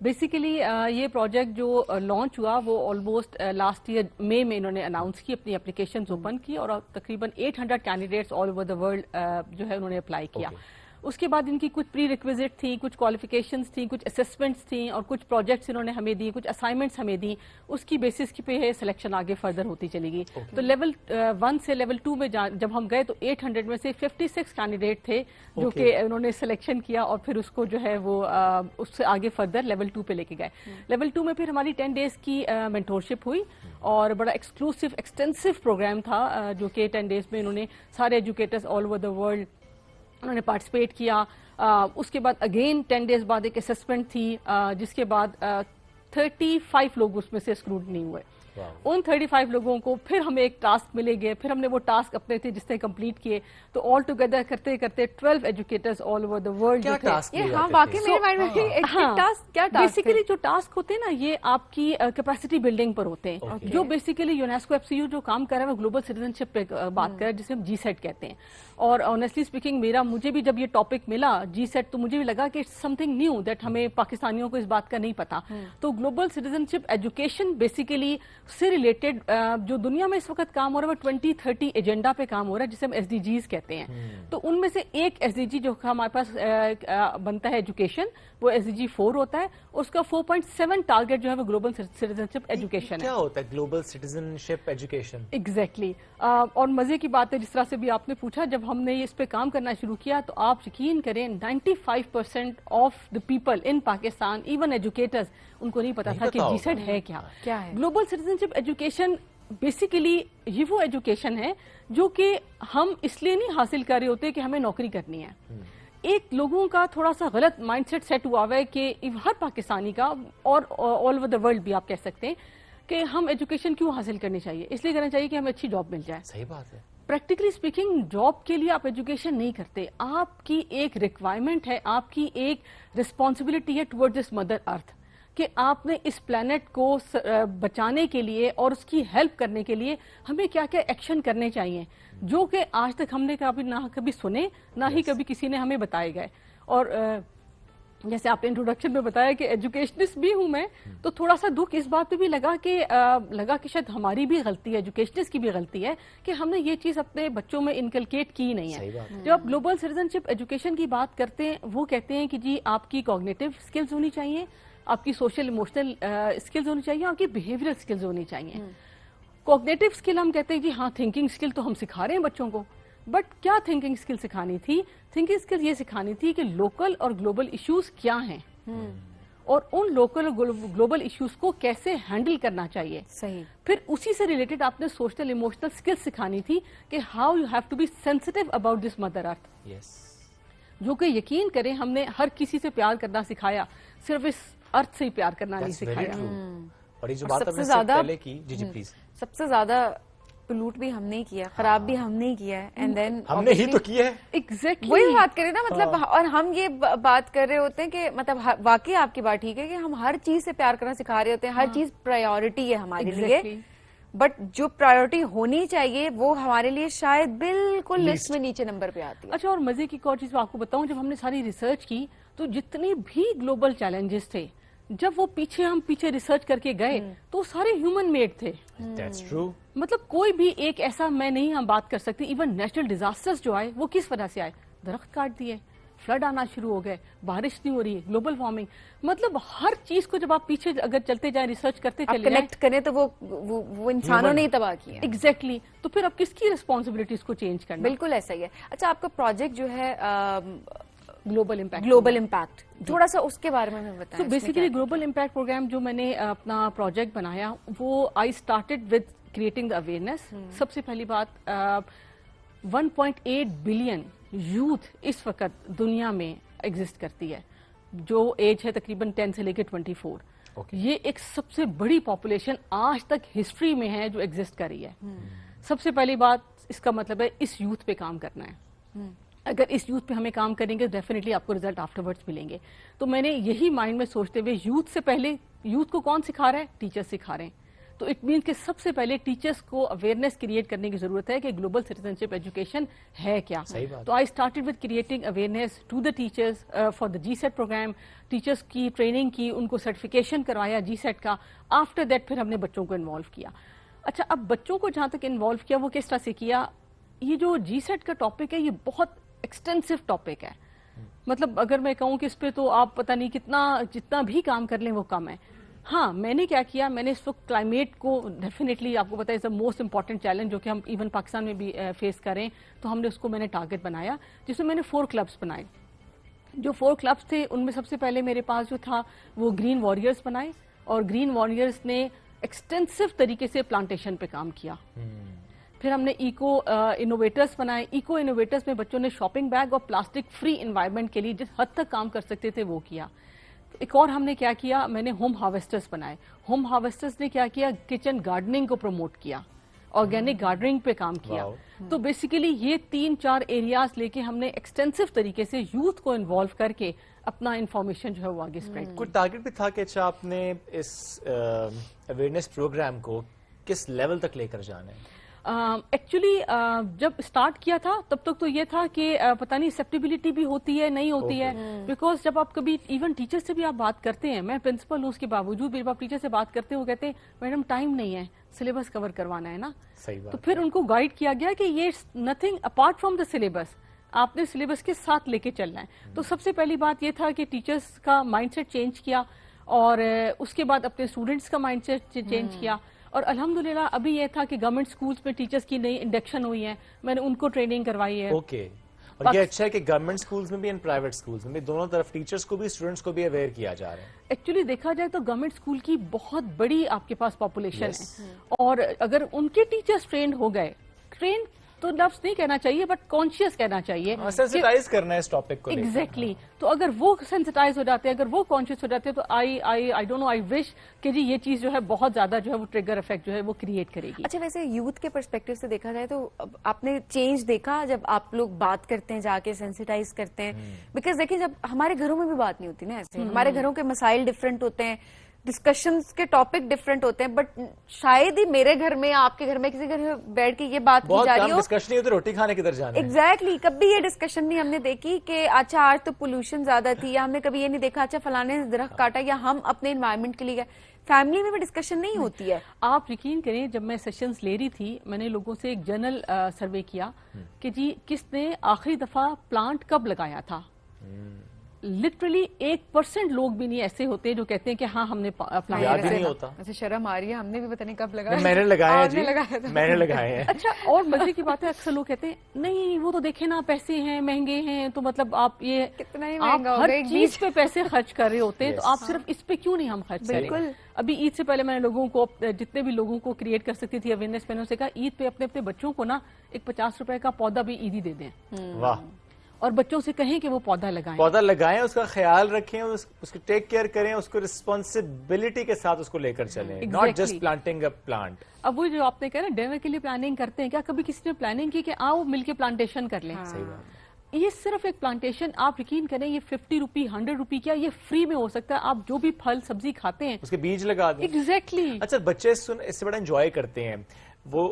बेसिकली ये प्रोजेक्ट जो लॉन्च हुआ वो ऑलमोस्ट लास्ट ईयर मई में इन्होंने अनाउंस की, अपनी एप्लीकेशंस ओपन की और तकरीबन 800 candidates all over the world जो है उन्होंने अप्लाई किया। उसके बाद इनकी कुछ प्री रिक्विजिट थी, कुछ क्वालिफिकेशंस थी, कुछ असेसमेंट्स थी और कुछ प्रोजेक्ट्स इन्होंने हमें दी, कुछ असाइनमेंट्स हमें दी। उसकी बेसिस की पे है सिलेक्शन आगे फर्दर होती चलेगी। तो लेवल 1 से लेवल 2 में जब हम गए तो 800 में से 56 कैंडिडेट थे जो कि उन्होंने सिलेक्शन किया और फिर उसको जो है वो उससे आगे फर्दर लेवल 2 पे लेके गए। लेवल 2 में फिर हमारी 10 डेज की मेंटोरशिप हुई और बड़ा एक्सक्लूसिव एक्सटेंसिव प्रोग्राम था जो कि 10 डेज में इन्होंने सारे educators all over the world उन्होंने पार्टिसिपेट किया। उसके बाद अगेन 10 डेज बाद एक असेसमेंट थी जिसके बाद 35 लोग उसमें से स्क्रूटनी हुए। उन 35 लोगों को फिर हमें एक टास्क मिले गए, फिर हमने वो टास्क अपने थे जिसने कंप्लीट किए। तो ऑल टुगेदर करते करते 12 educators all over the world जो थे। हाँ, वाकई मेरे माइंड में टास्क क्या टास्क बेसिकली जो टास्क होते हैं ना ये आपकी कैपेसिटी बिल्डिंग पर होते हैं। जो बेसिकली यूनेस्को एफसीयू जो काम कर रहा है वो ग्लोबल सिटीजनशिप पे बात कर रहा है जिसे हम G-SET कहते हैं। और ऑनेस्टली स्पीकिंग मुझे भी जब ये टॉपिक मिला G-SET तो मुझे भी लगा कि इट्स समथिंग न्यू दैट हमें पाकिस्तानियों को इस बात का नहीं पता। तो ग्लोबल सिटीजनशिप एजुकेशन बेसिकली से रिलेटेड जो दुनिया में इस वक्त काम हो रहा है वो 2030 एजेंडा पे काम हो रहा है जिसे हम SDGs कहते हैं। तो उनमें से एक SDG जो हमारे पास बनता है एजुकेशन, वो SDG 4 होता है। उसका 4.7 टारगेट जो है वो ग्लोबल सिटीजनशिप एजुकेशन है। क्या होता है ग्लोबल सिटीजनशिप एजुकेशन? एग्जैक्टली और मजे की बात है जिस तरह से भी आपने पूछा, जब हमने इस पे काम करना शुरू किया तो आप यकीन करें 95% of the people in Pakistan, even educators, उनको नहीं पता था कि G-SET है क्या है। ग्लोबल सिटीजनशिप एजुकेशन बेसिकली ये वो एजुकेशन है जो कि हम इसलिए नहीं हासिल कर रहे होते कि हमें नौकरी करनी है. एक लोगों का थोड़ा सा गलत माइंडसेट सेट हुआ है कि हर पाकिस्तानी का और ऑल ओवर द वर्ल्ड भी आप कह सकते हैं कि हम एजुकेशन क्यों हासिल करनी चाहिए, इसलिए करना चाहिए कि हमें अच्छी जॉब मिल जाए. सही बात है. प्रैक्टिकली स्पीकिंग जॉब के लिए आप एजुकेशन नहीं करते, आपकी एक रिक्वायरमेंट है, आपकी एक रिस्पॉन्सिबिलिटी है टुवर्ड्स दिस मदर अर्थ कि आपने इस प्लेनेट को बचाने के लिए और उसकी हेल्प करने के लिए हमें क्या क्या एक्शन करने चाहिए, जो कि आज तक हमने कभी सुने ना ही कभी किसी ने हमें बताए गए. और जैसे आपने इंट्रोडक्शन में बताया कि एजुकेशनिस्ट भी हूं मैं, तो थोड़ा सा दुख इस बात पे भी लगा कि शायद हमारी भी गलती है, एजुकेशनिस्ट की भी गलती है कि हमने ये चीज अपने बच्चों में इनकलकेट की नहीं है. जब आप ग्लोबल सिटीजनशिप एजुकेशन की बात करते हैं, वो कहते हैं कि जी आपकी कॉग्निटिव स्किल्स होनी चाहिए, आपकी सोशल इमोशनल स्किल्स होनी चाहिए, आपकी बिहेवियरल स्किल्स होनी चाहिए. कॉग्निटिव स्किल हम कहते हैं जी हाँ, थिंकिंग स्किल तो हम सिखा रहे हैं बच्चों को, बट क्या थिंकिंग स्किल सिखानी थी? थिंकिंग स्किल ये सिखानी थी कि लोकल और ग्लोबल इश्यूज क्या हैं और उन लोकल और ग्लोबल इश्यूज को कैसे हैंडल करना चाहिए. सही. फिर उसी से रिलेटेड आपने सोशल इमोशनल स्किल सिखानी थी कि how you have to be sensitive about this mother earth. जो कि यकीन करें हमने हर किसी से प्यार करना सिखाया, सिर्फ इस अर्थ से ही प्यार करना नहीं सिखाया. और ये जो बात सबसे ज्यादा पहले की, जी प्लीज, सबसे ज्यादा पोल्यूट भी हमने ही किया, खराब भी हमने ही किया है, एंड देन हमने ही तो किया है. एग्जैक्टली वही बात करें ना, मतलब और हम ये बात कर रहे होते हैं कि मतलब वाकई आपकी बात ठीक है कि हम हर चीज से प्यार करना सिखा रहे होते हैं, हर चीज प्रायोरिटी है हमारे लिए, बट जो प्रायोरिटी होनी चाहिए वो हमारे लिए शायद बिल्कुल लिस्ट में नीचे नंबर पे आती है. अच्छा, और मजे की एक और चीज आपको बताऊं, जब हमने सारी रिसर्च की तो जितने भी ग्लोबल चैलेंजेस थे, जब वो हम पीछे रिसर्च करके गए तो सारे ह्यूमन मेड थे. That's true. मतलब कोई भी एक ऐसा हम बात कर सकते. इवन नेचुरल डिजास्टर्स जो आए वो किस वजह से आए? दरख्त काट दिए, फ्लड आना शुरू हो गए, बारिश नहीं हो रही है, ग्लोबल वार्मिंग. मतलब हर चीज को जब आप पीछे अगर चलते जाए, रिसर्च करते चले जाए, कनेक्ट करें तो वो इंसानों ने ही तबाह किया. एग्जैक्टली. तो फिर अब किसकी रिस्पॉन्सिबिलिटीज को चेंज करना? बिल्कुल ऐसा ही है. अच्छा, आपका प्रोजेक्ट जो है ग्लोबल इम्पैक्ट, थोड़ा सा उसके बारे में हमें बताएं. तो बेसिकली ग्लोबल इम्पैक्ट प्रोग्राम जो मैंने अपना प्रोजेक्ट बनाया, वो आई started with creating the awareness. सबसे पहली बात, 1.8 बिलियन यूथ इस वक्त दुनिया में एग्जिस्ट करती है, जो एज है तकरीबन 10 से लेकर 24. ये एक सबसे बड़ी पॉपुलेशन आज तक हिस्ट्री में है जो एग्जिस्ट कर रही है. सबसे पहली बात, इसका मतलब है इस यूथ पे काम करना है. अगर इस यूथ पे हमें काम करेंगे तो डेफिनेटली आपको रिजल्ट आफ्टरवर्ड्स मिलेंगे. तो मैंने यही माइंड में सोचते हुए, यूथ से पहले, यूथ को कौन सिखा रहा है? टीचर्स सिखा रहे हैं. तो इट मीन कि सबसे पहले टीचर्स को अवेयरनेस क्रिएट करने की जरूरत है कि ग्लोबल सिटीजनशिप एजुकेशन है क्या. तो I started with creating awareness to the teachers for the GSET program. Teachers की ट्रेनिंग की, उनको सर्टिफिकेशन करवाया जीसेट का. आफ्टर दैट फिर हमने बच्चों को इन्वॉल्व किया. अच्छा, अब बच्चों को जहां तक इन्वॉल्व किया, वो किस तरह से किया? ये जो जीसेट का टॉपिक है, ये बहुत एक्सटेंसिव टॉपिक है. मतलब अगर मैं कहूँ कि इस पे तो आप पता नहीं जितना भी काम कर लें वो कम है. हाँ, मैंने क्या किया, मैंने इस वक्त क्लाइमेट को डेफिनेटली आपको पता है is the most important challenge जो कि हम इवन पाकिस्तान में भी फेस करें, तो हमने उसको मैंने टारगेट बनाया, जिसमें मैंने 4 क्लब्स बनाए. जो 4 क्लब्स थे उनमें सबसे पहले मेरे पास जो था वो ग्रीन वॉरियर्स बनाए, और ग्रीन वॉरियर्स ने एक्सटेंसिव तरीके से प्लांटेशन पे काम किया. फिर हमने इको इनोवेटर्स बनाए. इको इनोवेटर्स में बच्चों ने शॉपिंग बैग और प्लास्टिक फ्री एनवायरनमेंट के लिए जिस हद तक काम कर सकते थे वो किया. एक और हमने क्या किया, मैंने होम हार्वेस्टर्स बनाए. होम हार्वेस्टर्स ने क्या किया, किचन गार्डनिंग को प्रमोट किया, ऑर्गेनिक गार्डनिंग पे काम किया. तो बेसिकली ये 3-4 एरियाज लेके हमने एक्सटेंसिव तरीके से यूथ को इन्वॉल्व करके अपना इंफॉर्मेशन जो है वो आगे स्प्रेड. कुछ टारगेट भी था कि अच्छा आपने इस अवेयरनेस प्रोग्राम को किस लेवल तक लेकर जाना है? एक्चुअली जब स्टार्ट किया था तब तक तो ये था कि पता नहीं एक्सेप्टेबिलिटी भी होती है नहीं होती है. बिकॉज जब आप कभी इवन टीचर से भी आप बात करते हैं, मैं प्रिंसिपल हूँ उसके बावजूद भी जब आप टीचर से बात करते हो, कहते हैं मैडम टाइम नहीं है, सिलेबस कवर करवाना है ना. सही बात. तो फिर उनको गाइड किया गया कि ये nothing apart from the syllabus, आपने सिलेबस के साथ लेके चलना है. तो सबसे पहली बात ये था कि टीचर्स का माइंडसेट चेंज किया, और उसके बाद अपने स्टूडेंट्स का माइंडसेट चेंज किया. और अल्हम्दुलिल्लाह अभी ये था कि गवर्नमेंट स्कूल्स में टीचर्स की नई इंडक्शन हुई है, मैंने उनको ट्रेनिंग करवाई है. ओके. اور یہ اچھا ہے کہ گورنمنٹ اسکولز میں بھی اینڈ پرائیویٹ اسکولز میں بھی دونوں طرف ٹیچرز کو بھی اسٹوڈنٹس کو بھی اویئر کیا جا رہا ہے. ایکچولی دیکھا جائے تو گورنمنٹ اسکول کی بہت بڑی آپ کے پاس پاپولیشن ہے, اور اگر ان کے ٹیچرز ٹرینڈ ہو گئے, ٹرین تو لفظ نہیں کہنا چاہیے بٹ کانشیس کہنا چاہیے, سینسٹائز کرنا ہے اس ٹاپک کو. ایگزیکٹلی. تو اگر وہ سینسٹائز ہو جاتے ہیں, اگر وہ کانشیس ہو جاتے ہیں, تو آئی ڈونٹ نو, آئی وش کہ جی یہ چیز جو ہے بہت زیادہ جو ہے وہ ٹریگر افیکٹ جو ہے وہ کریٹ کرے گی. اچھا, ویسے یوتھ کے پرسپیکٹو سے دیکھا جائے تو آپ نے چینج دیکھا جب آپ لوگ بات کرتے ہیں, جا کے سینسٹائز کرتے ہیں؟ بیکاز دیکھیں جب ہمارے گھروں میں بھی بات نہیں ہوتی نا ایسے, ہمارے گھروں کے مسائل ڈفرینٹ ہوتے ہیں, ڈسکشنز کے ٹاپک ڈفرینٹ ہوتے ہیں, بٹ شاید ہی میرے گھر میں, آپ کے گھر میں, کسی گھر میں بیٹھ کے یہ بات کی جا رہی ہو. ڈسکشن نہیں ہوتی, روٹی کھانے کدھر جانا ہے. ایگزیکٹلی. کبھی یہ ڈسکشن نہیں ہم نے دیکھی کہ اچھا آج تو پولوشن زیادہ تھی, یا ہم نے کبھی یہ نہیں دیکھا اچھا فلانے نے درخت کاٹا, یا ہم اپنے انوائرمنٹ کے لیے گئے. فیملی میں بھی ڈسکشن نہیں ہوتی ہے. آپ یقین کریں, جب میں سیشنز لے رہی تھی, میں نے لوگوں سے ایک جنرل سروے کیا کہ جی کس نے آخری دفعہ پلانٹ کب لگایا تھا. لٹرلی 1% لوگ بھی نہیں ایسے ہوتے جو کہتے ہیں کہ ہاں ہم نے پلانٹ لگایا. اچھا, شرم آ رہی ہے, ہم نے بھی پتہ نہیں کب لگایا. میں نے لگایا جی, میں نے لگائے ہیں. اچھا, اور مزے کی بات ہے, اکثر لوگ کہتے ہیں نہیں وہ تو دیکھیں نا پیسے ہیں, مہنگے ہیں, تو مطلب آپ یہ کتنا ہی آپ مہنگا ہر چیز پہ پیسے خرچ کر رہے ہوتے ہیں, تو آپ صرف اس پہ کیوں نہیں ہم خرچ کریں. بالکل. ابھی عید سے پہلے میں نے لوگوں کو, جتنے بھی لوگوں کو کریٹ کر سکتی تھی اویئرنیس, میں نے اسے کہا عید پہ اپنے اپنے بچوں کو نا ایک 50 روپے کا پودا بھی عیدی دے دیں. واہ. اور بچوں سے کہیں کہ وہ پودا لگائیں, اس کا خیال رکھیں, اس کو ٹیک کیئر کریں, اس کو رسپانسبلٹی کے ساتھ اس کو لے کر چلیں, not just planting a plant. اب وہ جو آپ نے کہا نا ڈنر کے لیے پلاننگ کرتے ہیں, کیا کبھی کسی نے پلاننگ کی کہ آؤ مل کے پلانٹیشن کر لیں؟ صحیح بات. یہ صرف ایک پلانٹیشن, آپ یقین کریں یہ 50 روپی 100 روپی کیا یہ فری میں ہو سکتا ہے. آپ جو بھی پھل سبزی کھاتے ہیں اس کے بیج لگا دیں. ایگزیکٹلی. اچھا, بچے اس سے بڑا انجوائے کرتے ہیں, وہ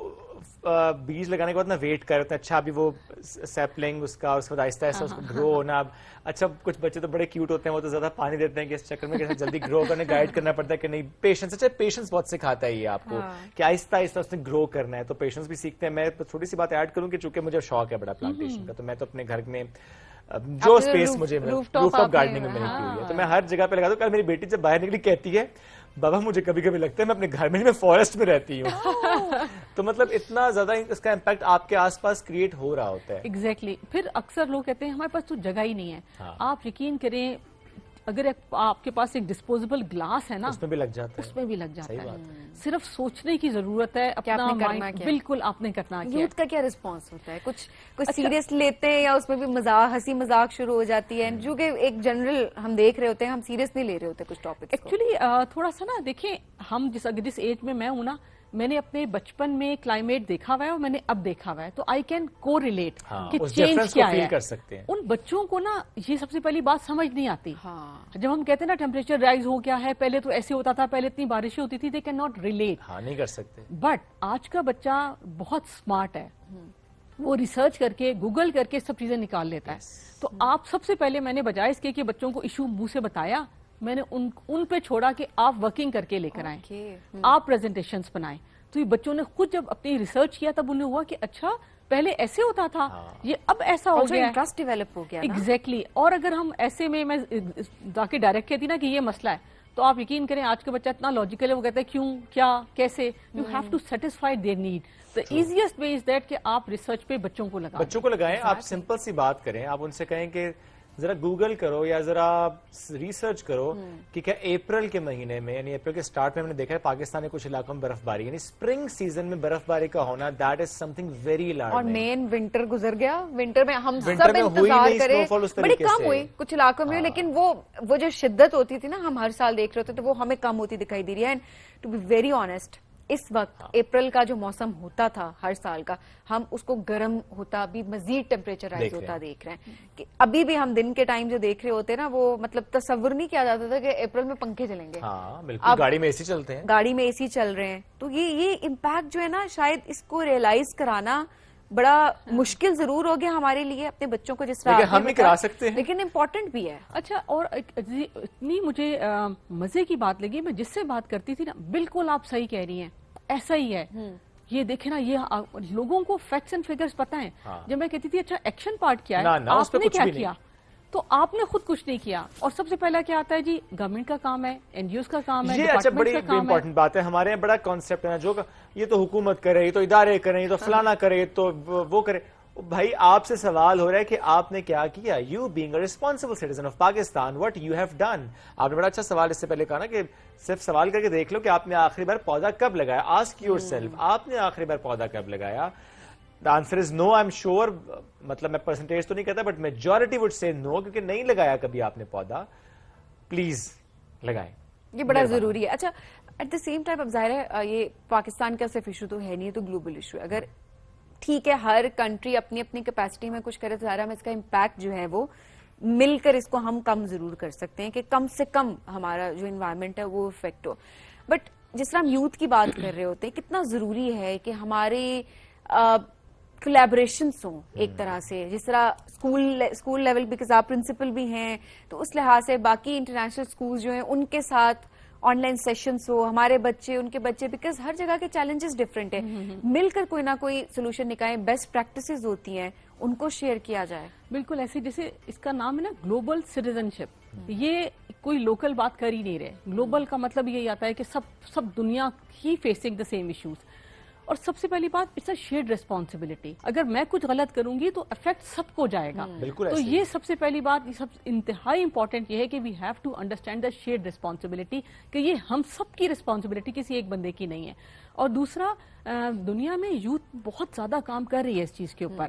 بیج لگانے کے بعد نا ویٹ کرتے ہیں, اچھا ابھی وہ سیپلنگ اس کا, اس کے بعد آہستہ آہستہ اس کو گرو ہونا. اچھا, کچھ بچے تو بڑے کیوٹ ہوتے ہیں, وہ تو زیادہ پانی دیتے ہیں کہ اس چکر میں کیسے جلدی گرو کرنے, گائیڈ کرنا پڑتا ہے کہ نہیں پیشنس. اچھا, پیشنس بہت سکھاتا ہے یہ آپ کو کہ آہستہ آہستہ اس نے گرو کرنا ہے, تو پیشنس بھی سیکھتے ہیں. میں تھوڑی سی بات ایڈ کروں کہ چونکہ مجھے شوق ہے بڑا پلانٹیشن کا, تو میں تو اپنے گھر میں جو اسپیس مجھے روف ٹاپ گارڈننگ میں نے کی ہوئی ہے, تو میں ہر جگہ پہ لگا دوں. کل میری بیٹی جب باہر نکلی کہتی ہے بابا مجھے کبھی کبھی لگتا ہے میں اپنے گھر میں نہیں, میں فارسٹ میں رہتی ہوں. تو مطلب اتنا زیادہ اس کا امپیکٹ آپ کے آس پاس کریٹ ہو رہا ہوتا ہے. ایگزیکٹلی. پھر اکثر لوگ کہتے ہیں ہمارے پاس تو جگہ ہی نہیں ہے. آپ یقین کریں اگر آپ کے پاس ایک ڈسپوزیبل گلاس ہے نا, اس میں بھی لگ جاتا ہے, اس میں بھی لگ جاتا ہے. صرف سوچنے کی ضرورت ہے, اپنا مائنڈ بالکل آپ نے کرنا کیا. یوتھ کا کیا رسپانس ہوتا ہے؟ کچھ سیریس لیتے ہیں یا اس میں بھی مزاق, ہنسی مذاق شروع ہو جاتی ہے, جو کہ ایک جنرل ہم دیکھ رہے ہوتے ہیں, ہم سیریس نہیں لے رہے ہوتے کچھ ٹاپک. ایکچولی تھوڑا سا نا دیکھیں, ہم جس ایج میں میں ہوں نا, میں نے اپنے بچپن میں کلائمیٹ دیکھا ہوا ہے اور میں نے اب دیکھا ہوا ہے, تو آئی کین کو ریلیٹ کہ چینج کیا ہے. ان بچوں کو نا یہ سب سے پہلی بات سمجھ نہیں آتی. جب ہم کہتے ہیں نا ٹیمپریچر رائز ہو گیا ہے, پہلے تو ایسے ہوتا تھا, پہلے اتنی بارشیں ہوتی تھی, دے کین ناٹ ریلیٹ. نہیں کر سکتے. بٹ آج کا بچہ بہت اسمارٹ ہے, وہ ریسرچ کر کے گوگل کر کے سب چیزیں نکال لیتا ہے. تو آپ سب سے پہلے میں نے بجائے اس کے کہ بچوں کو ایشو منہ سے بتایا, میں نے ان پہ چھوڑا کہ آپ ورکنگ کر کے لے کر آئیں, آپ پریزنٹیشنز بنائیں. تو یہ بچوں نے خود جب اپنی ریسرچ کیا تب انہیں ہوا کہ اچھا پہلے ایسے ہوتا تھا, یہ اب ایسا ہو گیا, انٹرسٹ ڈیولپ ہو گیا. ایگزیکٹلی. اور اگر ہم ایسے میں جا کے ڈائریکٹ کہتی نا کہ یہ مسئلہ ہے, تو آپ یقین کریں آج کا بچہ اتنا لاجیکل ہے, وہ کہتا ہے کیوں, کیا, کیسے. You have to satisfy their need. The easiest way is that کہ آپ ریسرچ پہ بچوں کو لگائیں. آپ سمپل سی بات کریں, آپ ان سے کہیں کہ ذرا گوگل کرو یا ذرا ریسرچ کرو کہ کیا اپریل کے مہینے میں, یعنی اپریل کے سٹارٹ میں ہم نے دیکھا ہے پاکستان کے کچھ علاقوں میں برف باری, یعنی اسپرنگ سیزن میں برف باری کا ہونا, that is some thing very large. اور مین ونٹر گزر گیا, ونٹر میں ہم سب انتظار کریں, بڑی کم ہوئی کچھ علاقوں میں, لیکن وہ جو شدت ہوتی تھی نا ہم ہر سال دیکھ رہے ہوتے, تو وہ ہمیں کم ہوتی دکھائی دے رہی ہے. And to be very honest, اس وقت اپریل کا جو موسم ہوتا تھا ہر سال کا, ہم اس کو گرم ہوتا, ابھی مزید ٹیمپریچر رائز ہوتا دیکھ رہے ہیں. کہ ابھی بھی ہم دن کے ٹائم جو دیکھ رہے ہوتے ہیں نا, وہ مطلب تصور نہیں کیا جاتا تھا کہ اپریل میں پنکھے چلیں گے. گاڑی میں اے سی چلتے ہیں, گاڑی میں اے سی چل رہے ہیں. تو یہ امپیکٹ جو ہے نا, شاید اس کو ریئلائز کرانا بڑا مشکل ضرور ہو گیا ہمارے لیے اپنے بچوں کو, جس طرح ہم بھی کرا سکتے ہیں, لیکن امپورٹنٹ بھی ہے. اچھا, اور اتنی مجھے مزے کی بات لگی, میں جس سے بات کرتی تھی نا, بالکل آپ صحیح کہہ رہی ہیں, ایسا ہی ہے. یہ دیکھیں نا, یہ لوگوں کو فیکٹس اینڈ فگرز پتہ ہیں. جب میں کہتی تھی اچھا ایکشن پارٹ کیا ہے, آپ نے کیا کیا, تو آپ نے خود کچھ نہیں کیا. اور سب سے پہلا کیا آتا ہے جی, گورنمنٹ کا کام ہے, این جی اوز کا کام ہے, بڑی امپورٹنٹ بات ہے. ہمارے یہاں بڑا کانسیپٹ ہے نا, جو یہ تو حکومت کرے, یہ تو ادارے کریں, یہ تو فلانا کرے, تو وہ کرے. بھائی آپ سے سوال ہو رہا ہے کہ آپ نے کیا کیا. You being a responsible citizen of Pakistan, what you have done. آپ نے بڑا اچھا سوال اس سے پہلے کہا نا کہ صرف سوال کر کے دیکھ لو کہ آپ نے آخری بار پودا کب لگایا. آسک یور سیلف, آپ نے آخری بار پودا کب لگایا. The answer is no, I'm sure. مطلب میں پرسنٹیج تو نہیں کہتا, بٹ میجورٹی وڈ سے نو, کیونکہ نہیں لگایا کبھی آپ نے پودا. پلیز لگائیں, یہ بڑا ضروری ہے. اچھا, ایٹ دا سیم ٹائم اب ظاہر ہے یہ پاکستان کا صرف ایشو تو ہے نہیں, تو گلوبل ایشو ہے. اگر ٹھیک ہے ہر کنٹری اپنی اپنی کیپیسٹی میں کچھ کرے تو ظاہر ہے اس کا امپیکٹ جو ہے وہ مل کر اس کو ہم کم ضرور کر سکتے ہیں کہ کم سے کم ہمارا جو انوائرمنٹ ہے وہ افیکٹ ہو. بٹ جس طرح ہم یوتھ کی بات کر رہے ہوتے ہیں, کتنا ضروری ہے کہ ہمارے کولیبریشنس ہوں ایک طرح سے, جس طرح اسکول لیول, بیکاز آپ پرنسپل بھی ہیں, تو اس لحاظ سے باقی انٹرنیشنل اسکول جو ہیں ان کے ساتھ آن لائن سیشنس ہو, ہمارے بچے ان کے بچے, بیکاز ہر جگہ کے چیلنجز ڈفرینٹ ہیں, مل کر کوئی نہ کوئی سولوشن نکالیں. بیسٹ پریکٹسز ہوتی ہیں ان کو شیئر کیا جائے. بالکل ایسے جیسے اس کا نام ہے نا گلوبل سٹیزن شپ, یہ کوئی لوکل بات کر ہی نہیں رہے. گلوبل کا مطلب یہی آتا ہے کہ سب دنیا ہی فیسنگ دا سیم ایشوز. اور سب سے پہلی بات, اٹس اے شیئرڈ ریسپانسبلٹی. اگر میں کچھ غلط کروں گی تو افیکٹ سب کو جائے گا. تو یہ سب سے پہلی بات, یہ سب انتہائی امپورٹنٹ یہ ہے کہ we have to understand the shared responsibility, کہ یہ ہم سب کی ریسپانسبلٹی, کسی ایک بندے کی نہیں ہے. اور دوسرا, دنیا میں یوتھ بہت زیادہ کام کر رہی ہے اس چیز کے اوپر.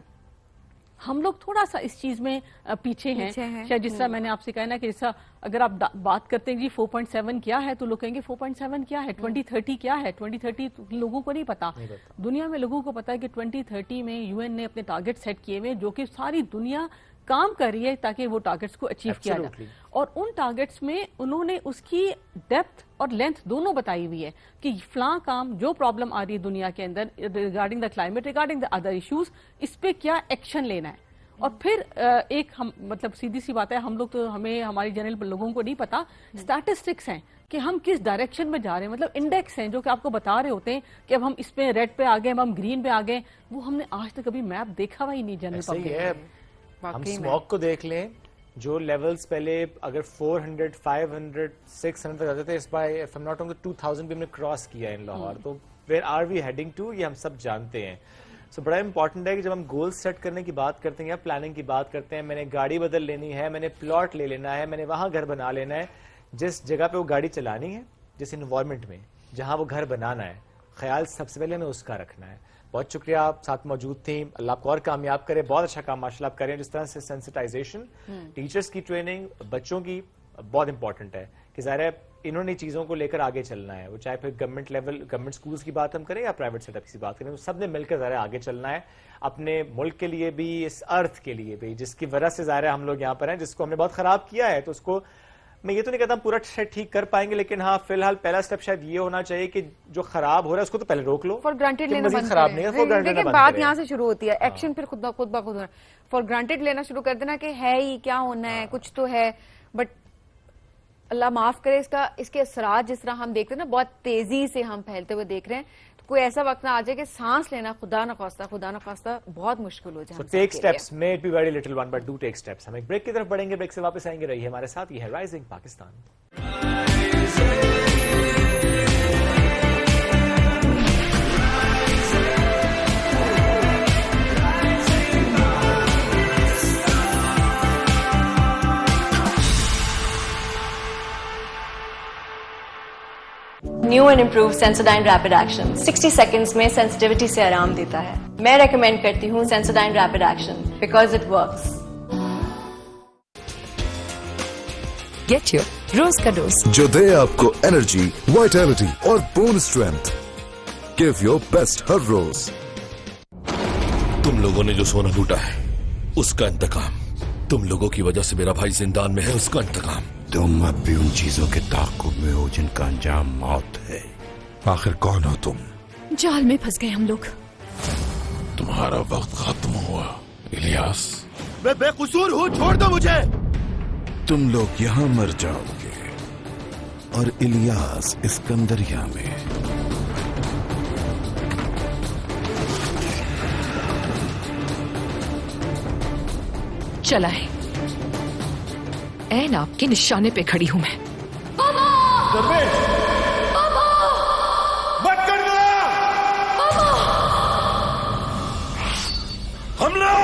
ہم لوگ تھوڑا سا اس چیز میں پیچھے ہیں. شاید جس طرح میں نے آپ سے کہا نا کہ جیسا اگر آپ بات کرتے ہیں جی 4.7 کیا ہے, تو لوگ کہیں گے 4.7 کیا ہے, 2030 کیا ہے. 2030 لوگوں کو نہیں پتا. دنیا میں لوگوں کو پتا ہے کہ 2030 میں یو این نے اپنے ٹارگٹ سیٹ کیے ہوئے, جو کہ ساری دنیا کام کر رہی ہے تاکہ وہ ٹارگٹس کو اچیو کیا جائے. اور ان ٹارگٹس میں انہوں نے اس کی ڈیپتھ اور لینتھ دونوں بتائی ہوئی ہے کہ فلاں کام جو پرابلم آ رہی ہے دنیا کے اندر regarding the climate, regarding the other issues, اس پہ کیا ایکشن لینا ہے. اور پھر ایک مطلب سیدھی سی بات ہے, ہم لوگ تو ہمیں ہماری جنرل لوگوں کو نہیں پتا, اسٹیٹسٹکس ہیں کہ ہم کس ڈائریکشن میں جا رہے ہیں. مطلب انڈیکس ہیں جو کہ آپ کو بتا رہے ہوتے ہیں کہ اب ہم اس پہ ریڈ پہ آ گئے, اب ہم گرین پہ آ گئے. وہ ہم نے آج تک کبھی میپ دیکھا ہوا ہی نہیں جنرل پبلک. ہم اسموک کو دیکھ لیں, جو لیولز پہلے اگر 400, 500, 600 تک آتے تھے, اس بار if I'm not wrong 2000 بھی ہم نے کراس کیا ہے ان لاہور. تو where are we heading to, یہ ہم سب جانتے ہیں. سو بڑا امپورٹنٹ ہے کہ جب ہم گول سیٹ کرنے کی بات کرتے ہیں یا پلاننگ کی بات کرتے ہیں, میں نے گاڑی بدل لینی ہے, میں نے پلاٹ لے لینا ہے, میں نے وہاں گھر بنا لینا ہے, جس جگہ پہ وہ گاڑی چلانی ہے, جس انوائرمنٹ میں جہاں وہ گھر بنانا ہے, خیال سب سے پہلے ہمیں اس کا رکھنا ہے. بہت شکریہ, آپ ساتھ موجود تھیں. اللہ آپ کو اور کامیاب کرے. بہت اچھا کام ماشاء اللہ آپ کریں. جس طرح سے سینسٹائزیشن, ٹیچرز کی ٹریننگ, بچوں کی بہت امپورٹنٹ ہے کہ ظاہر ہے انہوں نے چیزوں کو لے کر آگے چلنا ہے. وہ چاہے پھر گورنمنٹ لیول, گورنمنٹ اسکولس کی بات ہم کریں یا پرائیویٹ سیٹ اپ کی بات کریں, سب نے مل کر ظاہر آگے چلنا ہے, اپنے ملک کے لیے بھی, اس ارتھ کے لیے بھی, جس کی وجہ سے ظاہر ہے ہم لوگ یہاں پر ہیں, جس کو ہم نے بہت خراب کیا ہے. تو اس کو میں یہ تو نہیں کہتا ہم پورا ٹھیک کر پائیں گے, لیکن ہاں فی الحال پہلا سٹیپ شاید یہ ہونا چاہیے کہ جو خراب ہو رہا ہے اس کو تو پہلے روک لو. فار گرانٹیڈ لینا بند خراب نہیں ہے, دیکھیں بات یہاں سے شروع ہوتی ہے, ایکشن پھر خود بخود ہونا. فار گرانٹیڈ لینا شروع کر دینا کہ ہے ہی کیا ہونا ہے, کچھ تو ہے, بٹ اللہ معاف کرے اس کے اثرات جس طرح ہم دیکھ رہے ہیں نا, بہت تیزی سے ہم پھیلتے ہوئے دیکھ رہے ہیں. تو کوئی ایسا وقت نہ آ جائے کہ سانس لینا خدا نخواستہ بہت مشکل ہو جائے. Take steps, may it be very little one, but do take steps. ہم ایک بریک کی طرف بڑھیں گے, بریک سے واپس آئیں گے. رہیے ہمارے ساتھ, یہ ہے Rising Pakistan. New and improve Sensodyne rapid action 60 seconds میں سینسٹیوٹی سے آرام دیتا ہے. میں ریکمینڈ کرتی ہوں Sensodyne rapid action because it works. Get your روز کا ڈوز, جو دے آپ کو انرجی, وائٹیلٹی اور bone strength. Give your best ہر روز. تم لوگوں نے جو سونا لوٹا ہے اس کا انتقام, تم لوگوں کی وجہ سے میرا بھائی زندان میں ہے, اس کا انتقام. تم اب بھی ان چیزوں کے تعاقب میں ہو جن کا انجام موت ہے. آخر کون ہو تم؟ جال میں پھنس گئے ہم لوگ. تمہارا وقت ختم ہوا الیاس. میں بے قصور ہوں, چھوڑ دو مجھے. تم لوگ یہاں مر جاؤ گے اور الیاس اسکندریہ میں. چلا ہے این آپ کے نشانے پہ کھڑی ہوں میں. हमला!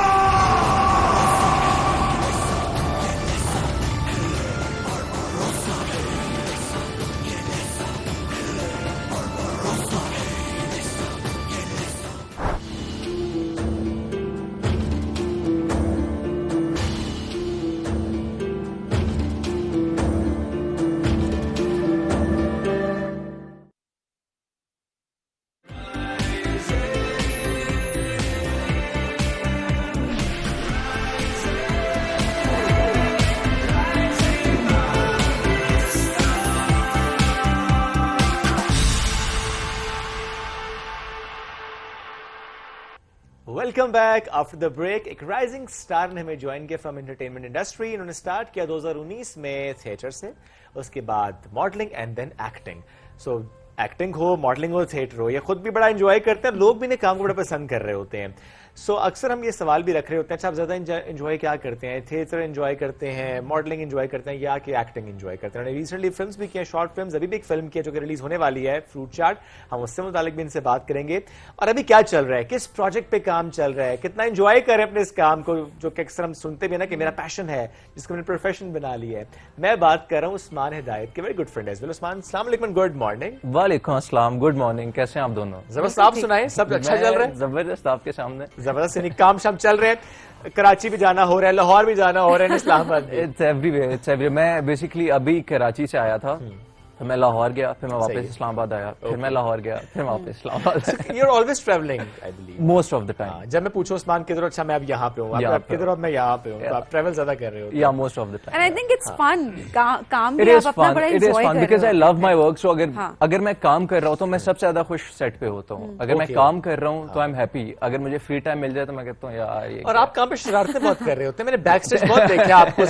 Welcome back after the break. एक राइजिंग स्टार ने हमें ज्वाइन किया फ्रॉम एंटरटेनमेंट इंडस्ट्री. इन्होंने स्टार्ट किया 2019 में थिएटर से, उसके बाद modelling and then acting. So acting हो, मॉडलिंग हो, थिएटर हो, ये खुद भी बड़ा एंजॉय करते हैं, लोग भी इन्हें काम को बड़ा पसंद कर रहे होते हैं. सो अक्सर हम ये सवाल भी रख रहे होते हैं, अच्छा आप ज्यादा एंजॉय क्या करते हैं, थिएटर एंजॉय करते हैं, मॉडलिंग एंजॉय करते हैं या कि एक्टिंग एंजॉय करते हैं. रिसेंटली फिल्म्स भी किए, शॉर्ट फिल्म्स, अभी भी एक फिल्म की है जो कि रिलीज होने वाली है, फ्रूट चाट. हम उससे मुतालिक भी इनसे बात करेंगे. और अभी क्या चल रहा है, किस प्रोजेक्ट पे काम चल रहा है, कितना एंजॉय करें अपने इस काम को, जो कि अक्सर हम सुनते भी है ना कि मेरा पैशन है, जिसको मैंने प्रोफेशन बना लिया है. मैं बात कर रहा हूँ उस्मान हिदायत के, very good friend as well. Usman, अस्सलाम वालेकुम, गुड मॉर्निंग. वालेकुम अस्सलाम, गुड मॉर्निंग. कैसे हैं आप दोनों? जबरदस्त. आप सुनाएं, सब अच्छा चल रहा है? जबरदस्त आपके सामने. जबरदस्त, यानी काम शाम चल रहे हैं. कराची भी जाना हो रहा है, लाहौर भी जाना हो रहा है, इस्लामाबाद भी. It's everywhere, it's everywhere. मैं बेसिकली अभी कराची से आया था, फिर मैं लाहौर गया, फिर मैं वापस इस्लामाबाद आया, फिर मैं लाहौर गया, फिर वापस Islamabad. You are always travelling, I believe. Most of the time. जब मैं पूछूं उस्मान किधर, अच्छा मैं अब यहाँ पे हूँ, आप किधर, अब मैं यहाँ पे हूँ, तो आप ट्रैवल ज्यादा कर रहे हो. या most of the time. And I think it's fun. काम भी आप अपना बड़ा एंजॉय कर रहे हो. Because I love my work. So अगर मैं काम कर रहा हूँ तो मैं सबसे ज्यादा खुश सेट पे होता हूँ. अगर मैं काम कर रहा हूँ तो आई एम हैप्पी. अगर मुझे फ्री टाइम मिल जाए तो मैं कहता हूँ यार. और आप काम पे शरारतें बहुत कर रहे होते हैं, मैंने बैक स्टेज बहुत देखा आपको,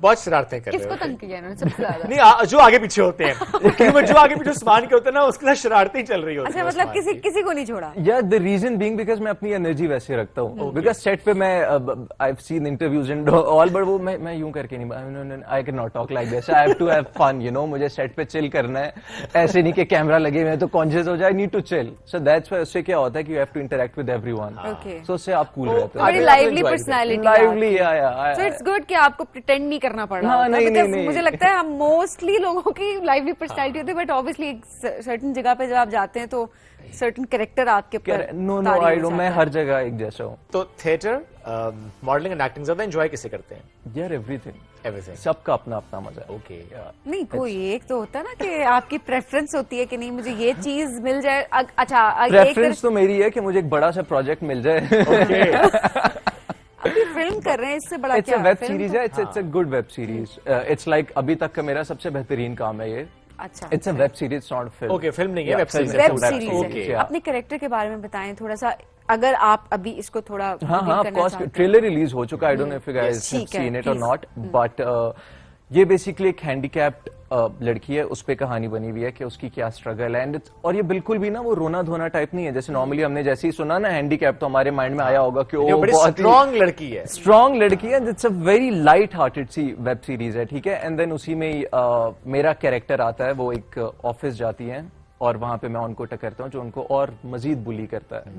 बहुत शरारतें कर रहे हो. किसको तंग किया इन्होंने सबसे ज्यादा? नहीं, जो आगे पीछे होते हैं, जो आगे पीछे उस्मान के होते हैं ना, उसके साथ शरारतें ही चल रही होती है. अच्छा, मतलब किसी को नहीं छोड़ा? या द रीजन बीइंग बिकॉज मैं अपनी एनर्जी वैसे रखता हूँ. बिकॉज सेट पे मैं I have seen interviews and all, but वो मैं यूं करके नहीं, I can not talk like this. I have to have fun, you know. मुझे सेट पे चिल करना है, ऐसे नहीं कि कैमरा लगे हुए तो कॉन्शियस हो जाए. Need to chill. So that's why. उससे क्या होता है कि you have to interact with everyone. So उससे आप कूल रहते हो. बड़ी lively personality. Lively. So it's good कि आपको प्रिटेंड नहीं करना पड़ रहा. नहीं. मुझे लगता है हम मोस्टली लोगों की लाइवली पर्सनालिटी होती है, बट ऑब्वियसली सर्टेन जगह पे जब आप जाते हैं तो सर्टेन कैरेक्टर आपके ऊपर. No I don't. मैं हर जगह एक जैसा हूँ. तो थिएटर, मॉडलिंग एंड एक्टिंग ज्यादा एंजॉय किसे करते हैं? यार एवरीथिंग. सबका अपना अपना मजा है. ओके. नहीं, कोई एक तो होता है ना कि आपकी प्रेफरेंस होती है कि नहीं मुझे ये चीज मिल जाए. अच्छा, प्रेफरेंस तो मेरी है कि मुझे एक बड़ा सा प्रोजेक्ट मिल जाए. अभी फिल्म कर रहे हैं, इससे बड़ा क्या? वेब सीरीज है. It's a good web series. It's like अभी तक का मेरा सबसे बेहतरीन काम है ये. अच्छा. It's a web series, not film. Okay, film नहीं है, वेब सीरीज. वेब सीरीज है. अपने कैरेक्टर के बारे में बताएं थोड़ा सा, अगर आप अभी इसको थोड़ा. हाँ, ऑफ कोर्स ट्रेलर रिलीज हो चुका. I don't know if you guys have seen it और नॉट, बट ये बेसिकली एक हैंडीकैप्ड लड़की है, उस पे कहानी बनी हुई है कि उसकी क्या स्ट्रगल है. एंड और ये बिल्कुल भी ना वो रोना धोना टाइप नहीं है. जैसे नॉर्मली हमने जैसे ही सुना ना हैंडीकैप, तो हमारे माइंड में आया होगा कि वो बहुत स्ट्रॉन्ग लड़की है. स्ट्रॉन्ग लड़की है. It's a very light hearted सी वेब सीरीज है, ठीक है. एंड देन उसी में मेरा कैरेक्टर आता है. वो एक ऑफिस जाती है और वहां पे मैं उनको टकरता हूँ जो उनको और मजीद बुली करता है.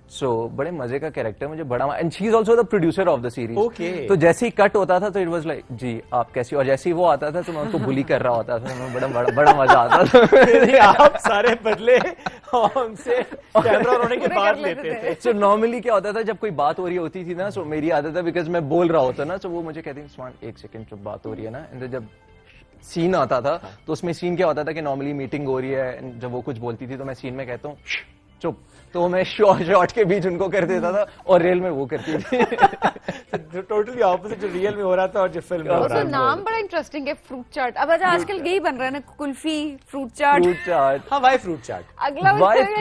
सो बड़े मजे का कैरेक्टर, मुझे बड़ा. And she is also the producer of the series. तो जैसे ही कट होता था तो इट वाज लाइक जी आप कैसी, और जैसे ही वो आता था तो मैं उनको बुली कर रहा होता था. मैं बड़ा मजा आता था. आप सारे बदले हमसे कैमरा होने के बाद लेते थे. सो नॉर्मली क्या होता था जब कोई बात हो रही होती थी ना, सो मेरी आदत है बिकॉज मैं बोल रहा होता ना, सो वो मुझे कहते हैं उस्मान एक सेकंड जब बात हो रही है ना. एंड जब सीन आता था तो उसमें सीन क्या होता था कि नॉर्मली मीटिंग हो रही है, जब वो कुछ बोलती थी तो मैं सीन में कहता हूँ चुप, तो मैं शॉर्ट के बीच उनको कर देता था और रियल में वो करती थी. टोटली ऑपोजिट जो रियल में हो रहा था और जो फिल्म में हो रहा था. नाम बड़ा इंटरेस्टिंग है, फ्रूट चाट. अब आजकल यही बन रहा है ना, कुल्फी, फ्रूट चाट. हाँ, वाई फ्रूट चाट. अगला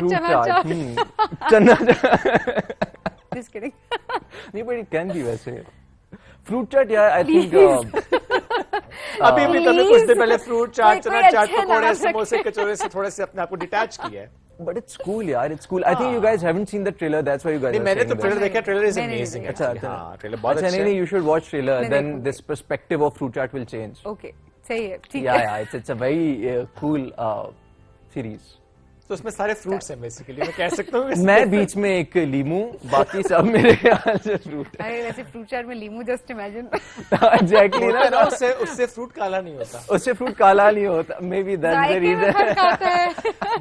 चना चाट. Just kidding. नहीं, but it can be वैसे. फ्रूट चाट यार, आई थिंक अभी कुछ देर पहले फ्रूट चाट, चना चाट, पकौड़े, समोसे, कचौरे से थोड़े से अपने आप को डिटैच किया है. But it's cool, yaar. It's cool. I think you guys haven't seen the trailer. That's why you guys. नहीं, मैंने तो ट्रेलर देखा. Trailer is amazing. अच्छा, ट्रेलर बहुत अच्छा है. नहीं, you should watch trailer. Then this perspective of fruit chaat will change. Okay, सही है, ठीक है. Yeah, it's a very cool series. تو اس میں سارے فروٹس ہیں بیسیکلی, میں کہہ سکتا ہوں میں بیچ میں ایک لیمو, باقی سب میرے خیال سے فروٹ. ارے ویسے فروٹ چاٹ میں لیمو جسٹ امیجن. ایگزیکٹلی نا, اس سے فروٹ کالا نہیں ہوتا, اس سے فروٹ کالا نہیں ہوتا. Maybe that's the reason.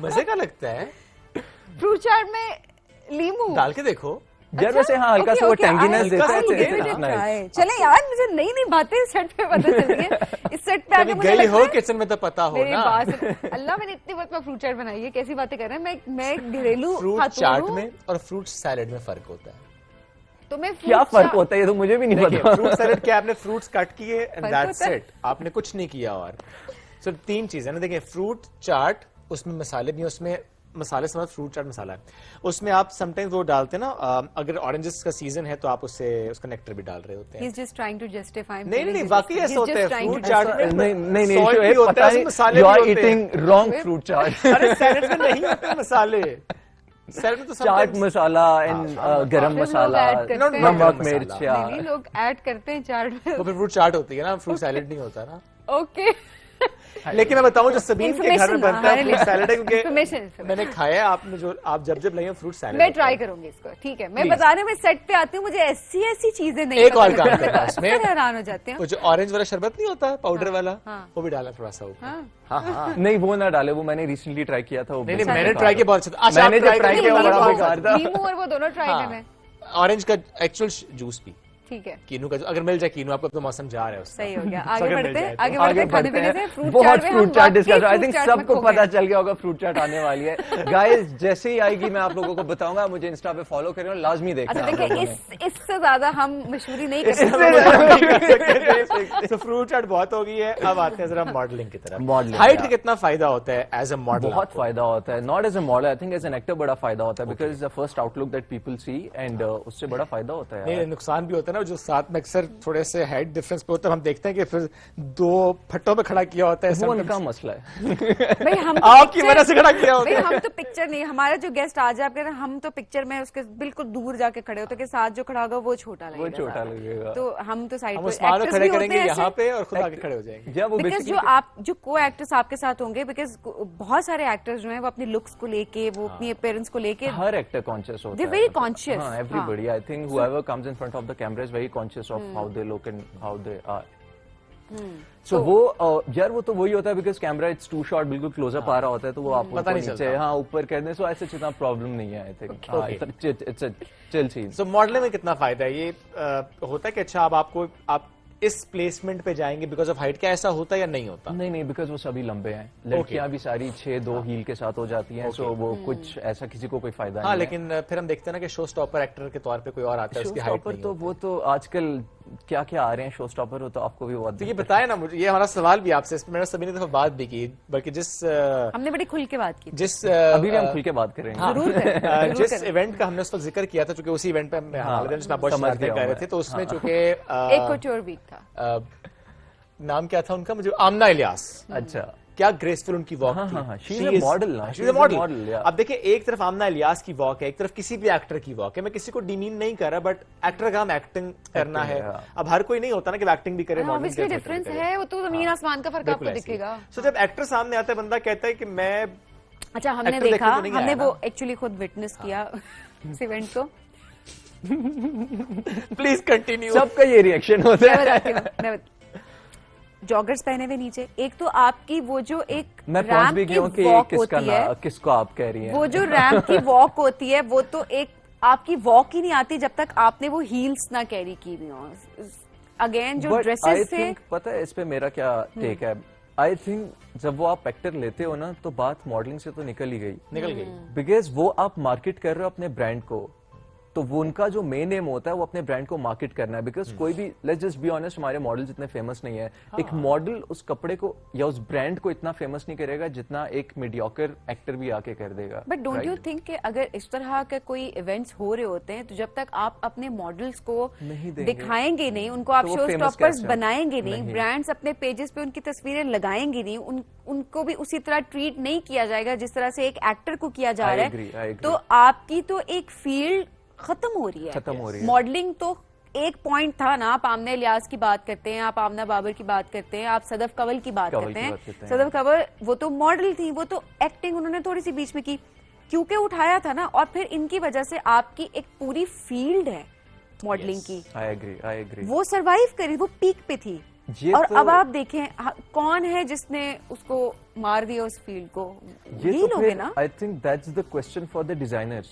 مزے کا لگتا ہے فروٹ چاٹ میں لیمو ڈال کے دیکھو جب ویسے ہاں ہلکا سا وہ ٹینگینس دیتا ہے. چلے یار مجھے نئی نئی باتیں سیٹ پہ پتہ چلتی ہیں. اس سیٹ پہ آ کے مجھے گئی لگتا ہو ہے کچن میں تو پتا ہو نا. اللہ میں نے اتنی وقت میں فروٹ چاٹ بنائی ہے, کیسی باتیں کر رہے ہیں. میں گھریلو فروٹ چاٹ میں اور فروٹ سیلڈ میں فرق ہوتا ہے. تو میں کیا فرق ہوتا ہے یہ تو مجھے بھی نہیں پتا. فروٹ سیلڈ کیا آپ نے فروٹس کٹ کیے اینڈ دیٹس اٹ, آپ نے کچھ نہیں کیا. اور سو 3 چیزیں نا, دیکھیں فروٹ چاٹ اس میں مسالے بھی, اس میں مسالے سے فروٹ چاٹ مسالہ ہے, اس میں آپ سم ٹائمز وہ ڈالتے ہیں نا, اگر اورنجز کا سیزن ہے تو آپ اس کا نیکٹر بھی ڈال رہے ہوتے ہیں. He's just trying to justify. نہیں واقعی ایسا ہوتا ہے فروٹ چاٹ میں. نہیں ہوتا ہے, مسالے you are eating wrong fruit chaat. ارے سیلڈ میں نہیں ہوتے مسالے, سیلڈ میں تو چاٹ مسالہ اینڈ گرم مسالہ, نمک مرچ. لوگ ایڈ کرتے ہیں چاٹ میں, وہ پھر فروٹ چاٹ ہوتی ہے نا, فروٹ سیلڈ نہیں ہوتا نا. اوکے لیکن میں بتاؤں جو سبین کے گھر میں بنتا ہے فروٹ سیلڈ ہے, کیونکہ میں نے کھایا ہے, آپ نے جو آپ جب لائیں فروٹ سیلڈ. میں ٹرائی کروں گی اس کو, ٹھیک ہے. میں بتانے میں سیٹ پہ آتی ہوں, مجھے ایسی چیزیں نہیں. ایک اور کام کرنا اس میں, حیران ہو جاتے ہیں. وہ جو اورنج والا شربت نہیں ہوتا پاؤڈر والا, وہ بھی ڈالا تھوڑا سا اوپر. ہاں نہیں وہ نہ ڈالے, وہ میں نے ریسنٹلی ٹرائی کیا تھا. نہیں میں نے ٹرائی کیا بہت اچھا, میں نے جو ٹرائی کیا وہ بڑا بیکار تھا. لیمو اور وہ دونوں ٹرائی کرنا ہے. اورنج کا ایکچوئل جوس بھی ٹھیک ہے, کینو کا اگر مل جائے کینو, آپ کو تو موسم جا رہا ہے. صحیح ہو گیا. آگے بڑھتے کھانے پینے سے. بہت fruit chaat discuss, I think سب کو پتا چل گیا ہوگا فروٹ چاٹ آنے والی ہے. گائز جیسے ہی آئے گی میں آپ لوگوں کو بتاؤں گا, مجھے انسٹا پہ فالو کریں اور لازمی دیکھنا. اس سے زیادہ ہم مشہوری نہیں کر سکتے. فروٹ چاٹ بہت ہو گئی ہے, اب آتے ہیں ذرا ماڈلنگ کی طرف. ہائٹ کا کتنا فائدہ ہوتا ہے ایز اے ماڈل؟ بہت فائدہ ہوتا ہے, not as a model, I think as an actor بڑا فائدہ ہوتا ہے, because the first outlook that people see, and اس سے بڑا فائدہ ہوتا ہے. نہیں نقصان بھی ہوتا ہے نا, جو ساتھ میں اکثر تھوڑے سے ہائٹ ڈفرنس پہ ہوتا ہے, ہم دیکھتے ہیں کہ پھر 2 پھٹوں پہ کھڑا کیا ہوتا ہے. وہ ان کا مسئلہ ہے, آپ کی وجہ سے کھڑا کیا ہوتا ہے. ہم تو پکچر نہیں, ہمارا جو گیسٹ آ جائے آپ کہتے ہیں ہم تو پکچر میں اس کے بالکل دور جا کے کھڑے ہوتے ہیں, کہ ساتھ جو کھڑا ہوگا وہ چھوٹا لگے گا, تو ہم تو سائڈ پہ کھڑے کریں گے یہاں پہ اور خود آگے کھڑے ہو جائیں گے. بیکاز جو کو ایکٹرس آپ کے ساتھ ہوں گے, بیکاز بہت سارے ایکٹرز جو ہیں وہ اپنی لکس کو لے کے, وہ اپنی اپیرنس کو لے کے, ہر ایکٹر کانشیس ہوتا ہے. Very conscious. Everybody, I think whoever comes in front of the camera is very conscious of how they look and how they are. So وہ یار وہ تو وہی ہوتا ہے, because camera it's too short, بالکل کلوز اپ آ رہا ہوتا ہے, تو وہ آپ کو نیچے ہاں اوپر کر دیں, سو ایسے اتنا پرابلم نہیں ہے. آئی تھنک اٹس اے چل چیز. سو ماڈلنگ میں کتنا فائدہ ہے یہ ہوتا ہے کہ اچھا اب آپ اس پلیسمنٹ پہ جائیں گے بیکاز آف ہائٹ, کیا ایسا ہوتا ہے یا نہیں ہوتا؟ نہیں بیکاز وہ سبھی لمبے ہیں, لڑکیاں بھی ساری 6'2" ہیل کے ساتھ ہو جاتی ہیں, سو وہ کچھ ایسا کسی کو کوئی فائدہ نہیں. ہاں لیکن پھر ہم دیکھتے ہیں نا کہ شو سٹاپر ایکٹر کے طور پہ کوئی اور آتا ہے, اس کی ہائٹ نہیں, تو وہ تو آج کل کیا کیا آ رہے ہیں شو سٹاپر, ہو تو آپ کو بھی بہت. یہ بتائیں نا مجھے, یہ ہمارا سوال بھی آپ سے, میں نے سبھی نے دفعہ بات بھی کی, بلکہ ہم نے بڑی کھل کے بات کی, ابھی بھی ہم کھل کے بات کریں گے. جس ایونٹ کا ہم نے اس وقت ذکر کیا تھا, چونکہ اسی ایونٹ پہ جس میں بہت شرارتیں کر رہے تھے, تو اس میں چونکہ ایک کوچور ویک تھا, نام کیا تھا ان کا, مجھے آمنہ الیاس. اچھا, کیا گریسفل ان کی واک تھی. ماڈل. اب دیکھیں ایک طرف آمنہ الیاس کی واک ہے, ایک طرف کسی بھی ایکٹر کی واک ہے. میں کسی کو ڈیمین نہیں کر رہا, بٹ ایکٹر کا ہم ایکٹنگ کرنا ہے. اب ہر کوئی نہیں ہوتا نا کہ ایکٹنگ بھی کرے, ماڈلنگ ڈفرنس ہے, وہ تو زمین آسمان کا فرق آپ کو دکھے گا. سو جب ایکٹر سامنے آتا ہے, بندہ کہتا ہے کہ میں, اچھا ہم نے دیکھا, ہم نے وہ ایکچولی خود وٹنس کیا اس ایونٹ کو. Please continue. سب کا یہ ریئیکشن ہوتا ہے. جاگرز پہنے ہوئے نیچے, ایک تو آپ کی وہ جو ایک میں پہنچ بھی گیا ہوں کہ کس کو آپ کہہ رہی ہیں, وہ جو ریمپ کی واک ہوتی ہے, وہ تو ایک آپ کی واک ہی نہیں آتی جب تک آپ نے وہ ہیلز نہ کیری کی ہوئی ہوں. اگین جو ڈریسز تھے, پتہ ہے اس پہ میرا کیا ٹیک ہے, آئی تھنک جب وہ آپ ایکٹر لیتے ہو نا, تو بات ماڈلنگ سے تو نکل گئی, بیکاز وہ آپ مارکیٹ کر رہے ہو اپنے برانڈ کو, تو وہ ان کا جو مین ایم ہوتا ہے وہ اپنے برانڈ کو مارکیٹ کرنا ہے. بیکاز کوئی بھی, لیٹس جسٹ بی آنیسٹ, ہمارے ماڈل اتنے فیمس نہیں ہے. ایک ماڈل اس کپڑے کو یا اس برانڈ کو اتنا فیمس نہیں کرے گا جتنا ایک میڈیوکر ایکٹر بھی آ کے کر دے گا. بٹ ڈونٹ یو تھنک کہ اگر اس طرح کے کوئی ایونٹس ہو رہے ہوتے ہیں, تو جب تک آپ اپنے ماڈلس کو دکھائیں گے نہیں, ان کو آپ شو اسٹاپرز بنائیں گے نہیں, برانڈس اپنے پیجز پہ ان کی تصویریں لگائیں گے نہیں, ان کو بھی اسی طرح ٹریٹ نہیں کیا جائے گا جس طرح سے ایک ایکٹر کو کیا جا رہا ہے, تو آپ کی تو ایک فیلڈ ختم ہو رہی ہے. ماڈلنگ تو ایک پوائنٹ تھا نا, آپ آمنہ الیاس کی بات کرتے ہیں, آپ آمنہ بابر کی بات کرتے ہیں, آپ صدف کنول کی بات کرتے ہیں. صدف کنول وہ تو ماڈل تھی, وہ تو ایکٹنگ انہوں نے تھوڑی سی بیچ میں کی, کیونکہ اٹھایا تھا نا, اور پھر ان کی وجہ سے آپ کی ایک پوری فیلڈ ہے ماڈلنگ کی, I agree. وہ سروائیو کری, وہ پیک پہ تھی. اور اب آپ دیکھیں کون ہے جس نے اس کو مار دیا اس فیلڈ کو, یہی لوگ ہیں نا. I think that's the question for the designers.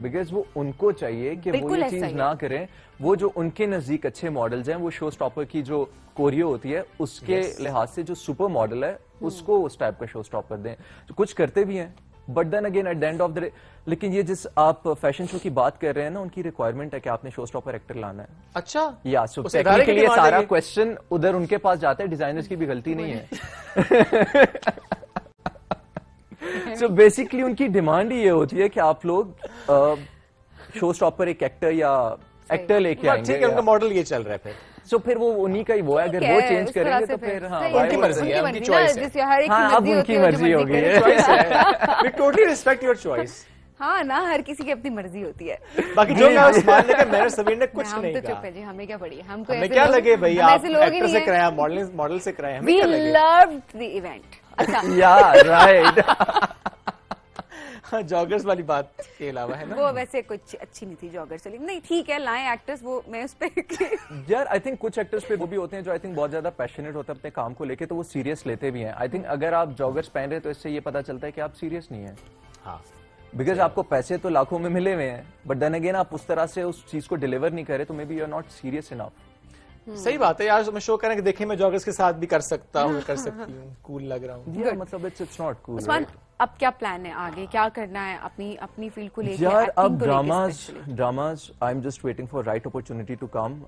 Because وہ ان کو چاہیے کہ وہ یہ چیز نہ کریں. وہ جو ان کے نزدیک اچھے ماڈلز ہیں, وہ شو اسٹاپر کی جو کوریو ہوتی ہے اس کے لحاظ سے جو سپر ماڈل ہے اس کو اس ٹائپ کا شو اسٹاپر دیں. کچھ کرتے بھی ہیں, but then again at the end of the day, لیکن یہ جس آپ فیشن شو کی بات کر رہے ہیں نا, ان کی ریکوائرمنٹ ہے کہ آپ نے شو اسٹاپر ایکٹر لانا ہے. اچھا, یا سو ٹیکنیکلی سارا کوشچن ادھر ان کے پاس جاتا ہے, ڈیزائنرز کی بھی غلطی نہیں ہے. سو بیسکلی ان کی ڈیمانڈ ہی یہ ہوتی ہے کہ آپ لوگ شو اسٹاپر ایک ایکٹر یا ایکٹر لے کے آئیں گے. ٹھیک ہے, ان کا ماڈل یہ چل رہا ہے پھر. سو پھر وہ انہی کا ہی وہ ہے, اگر وہ چینج کریں گے تو پھر ہاں ان کی مرضی ہے, ان کی چوائس ہے. ہاں اب ان کی مرضی ہوگی. We totally respect your choice. ہاں نا, ہر کسی کی اپنی مرضی ہوتی ہے. باقی جو میں عثمان نے کہا, میرے سبیر نے کچھ نہیں کہا. ہم تو چپ ہے جی, ہمیں کیا پڑی, ہم کو ہمیں کیا لگے بھائی, آپ ایکٹر سے کرایا, ماڈل سے کرایا, ہمیں کیا لگے. We loved the event. اچھا یا رائٹ. جاگرز والی بات کے علاوہ ہے نا, وہ ویسے کچھ اچھی نہیں تھی جاگرز والی. نہیں ٹھیک ہے, لائیں ایکٹرز, وہ میں اس پہ یار آئی تھنک کچھ ایکٹرز پہ وہ بھی ہوتے ہیں جو آئی تھنک بہت زیادہ پیشنیٹ ہوتے ہیں اپنے کام کو لے کے, تو وہ سیریس لیتے بھی ہیں. آئی تھنک اگر آپ جاگرز پہن رہے تو اس سے یہ پتا چلتا ہے کہ آپ سیریس نہیں ہیں. ہاں, بیکاز آپ کو پیسے تو لاکھوں میں ملے ہوئے ہیں, بٹ دین اگین آپ اس طرح سے اس چیز کو ڈیلیور نہیں کرے تو may be you are not serious enough. صحیح بات ہے یار, میں شو کریں کہ دیکھیں میں جاگرز کے ساتھ بھی کر سکتا ہوں, کر سکتی ہوں, کول لگ رہا ہوں. مطلب اٹس ناٹ کول. عثمان اب کیا پلان ہے آگے, کیا کرنا ہے اپنی فیلڈ کو لے کے؟ یار اب dramas I am just waiting for right opportunity to come.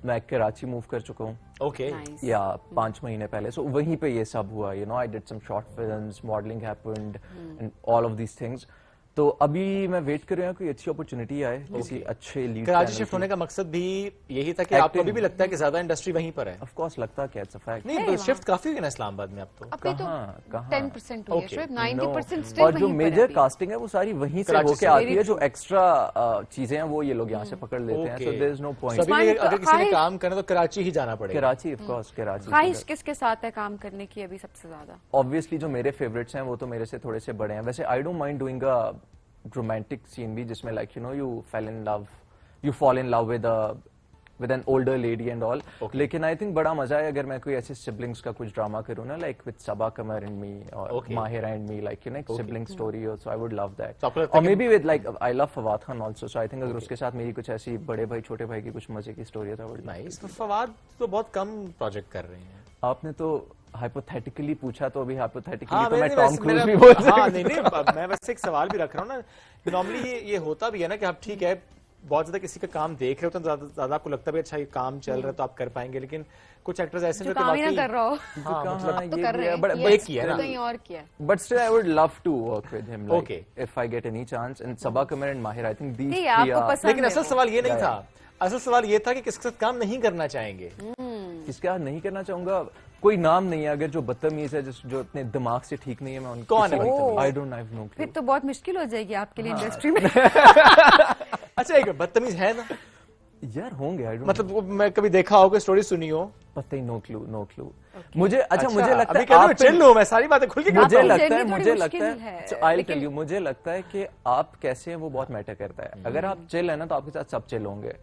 میں کراچی موو کر چکا ہوں. اوکے. یا 5 مہینے پہلے. سو وہیں پہ یہ سب ہوا, you know I did some short films, modelling happened and all of these things. تو ابھی میں ویٹ کر رہا ہوں کوئی اچھی اپرچونٹی آئے کسی اچھے لیڈ. کراچی شفٹ ہونے کا مقصد بھی یہی تھا کہ آپ کو بھی لگتا ہے کہ زیادہ انڈسٹری وہیں پر ہے. آف کورس لگتا ہے کہ اٹس ا فیکٹ. نہیں شفٹ کافی ہوئی نا اسلام آباد میں اب تو. کہاں 10% ہوئی ہے شاید, 90% سٹل. اور جو میجر کاسٹنگ ہے وہ ساری وہیں سے ہو کے آتی ہے, جو ایکسٹرا چیزیں ہیں وہ یہ لوگ یہاں سے پکڑ لیتے ہیں. سو دیر از نو پوائنٹ. اگر کسی نے کام کرنا تو کراچی ہی جانا پڑے گا. Karachi of course Karachi. خواہش کس کے ساتھ ہے کام کرنے کی ابھی سب سے زیادہ؟ obviously جو میرے فیوریٹس ہیں وہ تو میرے سے تھوڑے سے بڑے ہیں. ویسے I don't mind doing a romantic scene بھی جس میں like you know you fall in love with an older lady and all. لیکن I think بڑا مزہ ہے اگر میں کوئی ایسے siblings کا کچھ ڈراما کروں نا, like with Sabah Qamar and me or Mahira and me, like you know sibling story, so I would love that. Or maybe with like I love Fawad Khan also, so I think اگر اس کے ساتھ میری کچھ ایسی بڑے بھائی چھوٹے بھائی کی کچھ مزے کی اسٹوری ہے تو I would like. Nice. Fawad تو بہت کم پروجیکٹ کر رہے ہیں. آپ نے تو ہائپوتھیٹیکلی پوچھا, تو ابھی ہائپوتھیٹیکلی تو میں ٹام کروز بھی بول سکتا ہوں. نہیں, میں ویسے ایک سوال بھی رکھ رہا ہوں نا, نارملی یہ ہوتا بھی ہے نا کہ آپ ٹھیک ہے بہت زیادہ کسی کا کام دیکھ رہے ہو تو زیادہ آپ کو لگتا ہے اچھا یہ کام چل رہا ہے تو آپ کر پائیں گے, لیکن کچھ ایکٹرز ایسے ہیں کام ہی نہ کر رہا ہو. ہاں مطلب تو کر رہے ہیں, ایک کیا نا, کہیں اور کیا. But still I would love to work with him, like if I get any chance. And Sabah Qamar and Mahir, I think these three are. لیکن اصل سوال یہ نہیں تھا, اصل سوال یہ تھا کہ کس کے ساتھ کام نہیں کرنا چاہیں گے. کس کے ساتھ نہیں کرنا چاہوں گا, کوئی نام نہیں ہے. اگر جو بدتمیز ہے, جو اپنے دماغ سے ٹھیک نہیں ہے, میں ان کو کون ہے؟ I don't have no clue. پھر تو بہت مشکل ہو جائے گی آپ کے لیے انڈسٹری میں. اچھا ایک بدتمیز ہے نا یار, ہوں گے. مطلب میں کبھی دیکھا ہو, کوئی اسٹوری سنی ہو, پتہ ہی, نو کلو. مجھے اچھا مجھے لگتا ہے آپ چل لوں, میں ساری باتیں کھل کے مجھے لگتا ہے I'll tell you, مجھے لگتا ہے کہ آپ کیسے ہیں وہ بہت میٹر کرتا ہے. اگر آپ چل ہے نا تو آپ کے ساتھ سب چل ہوں گے.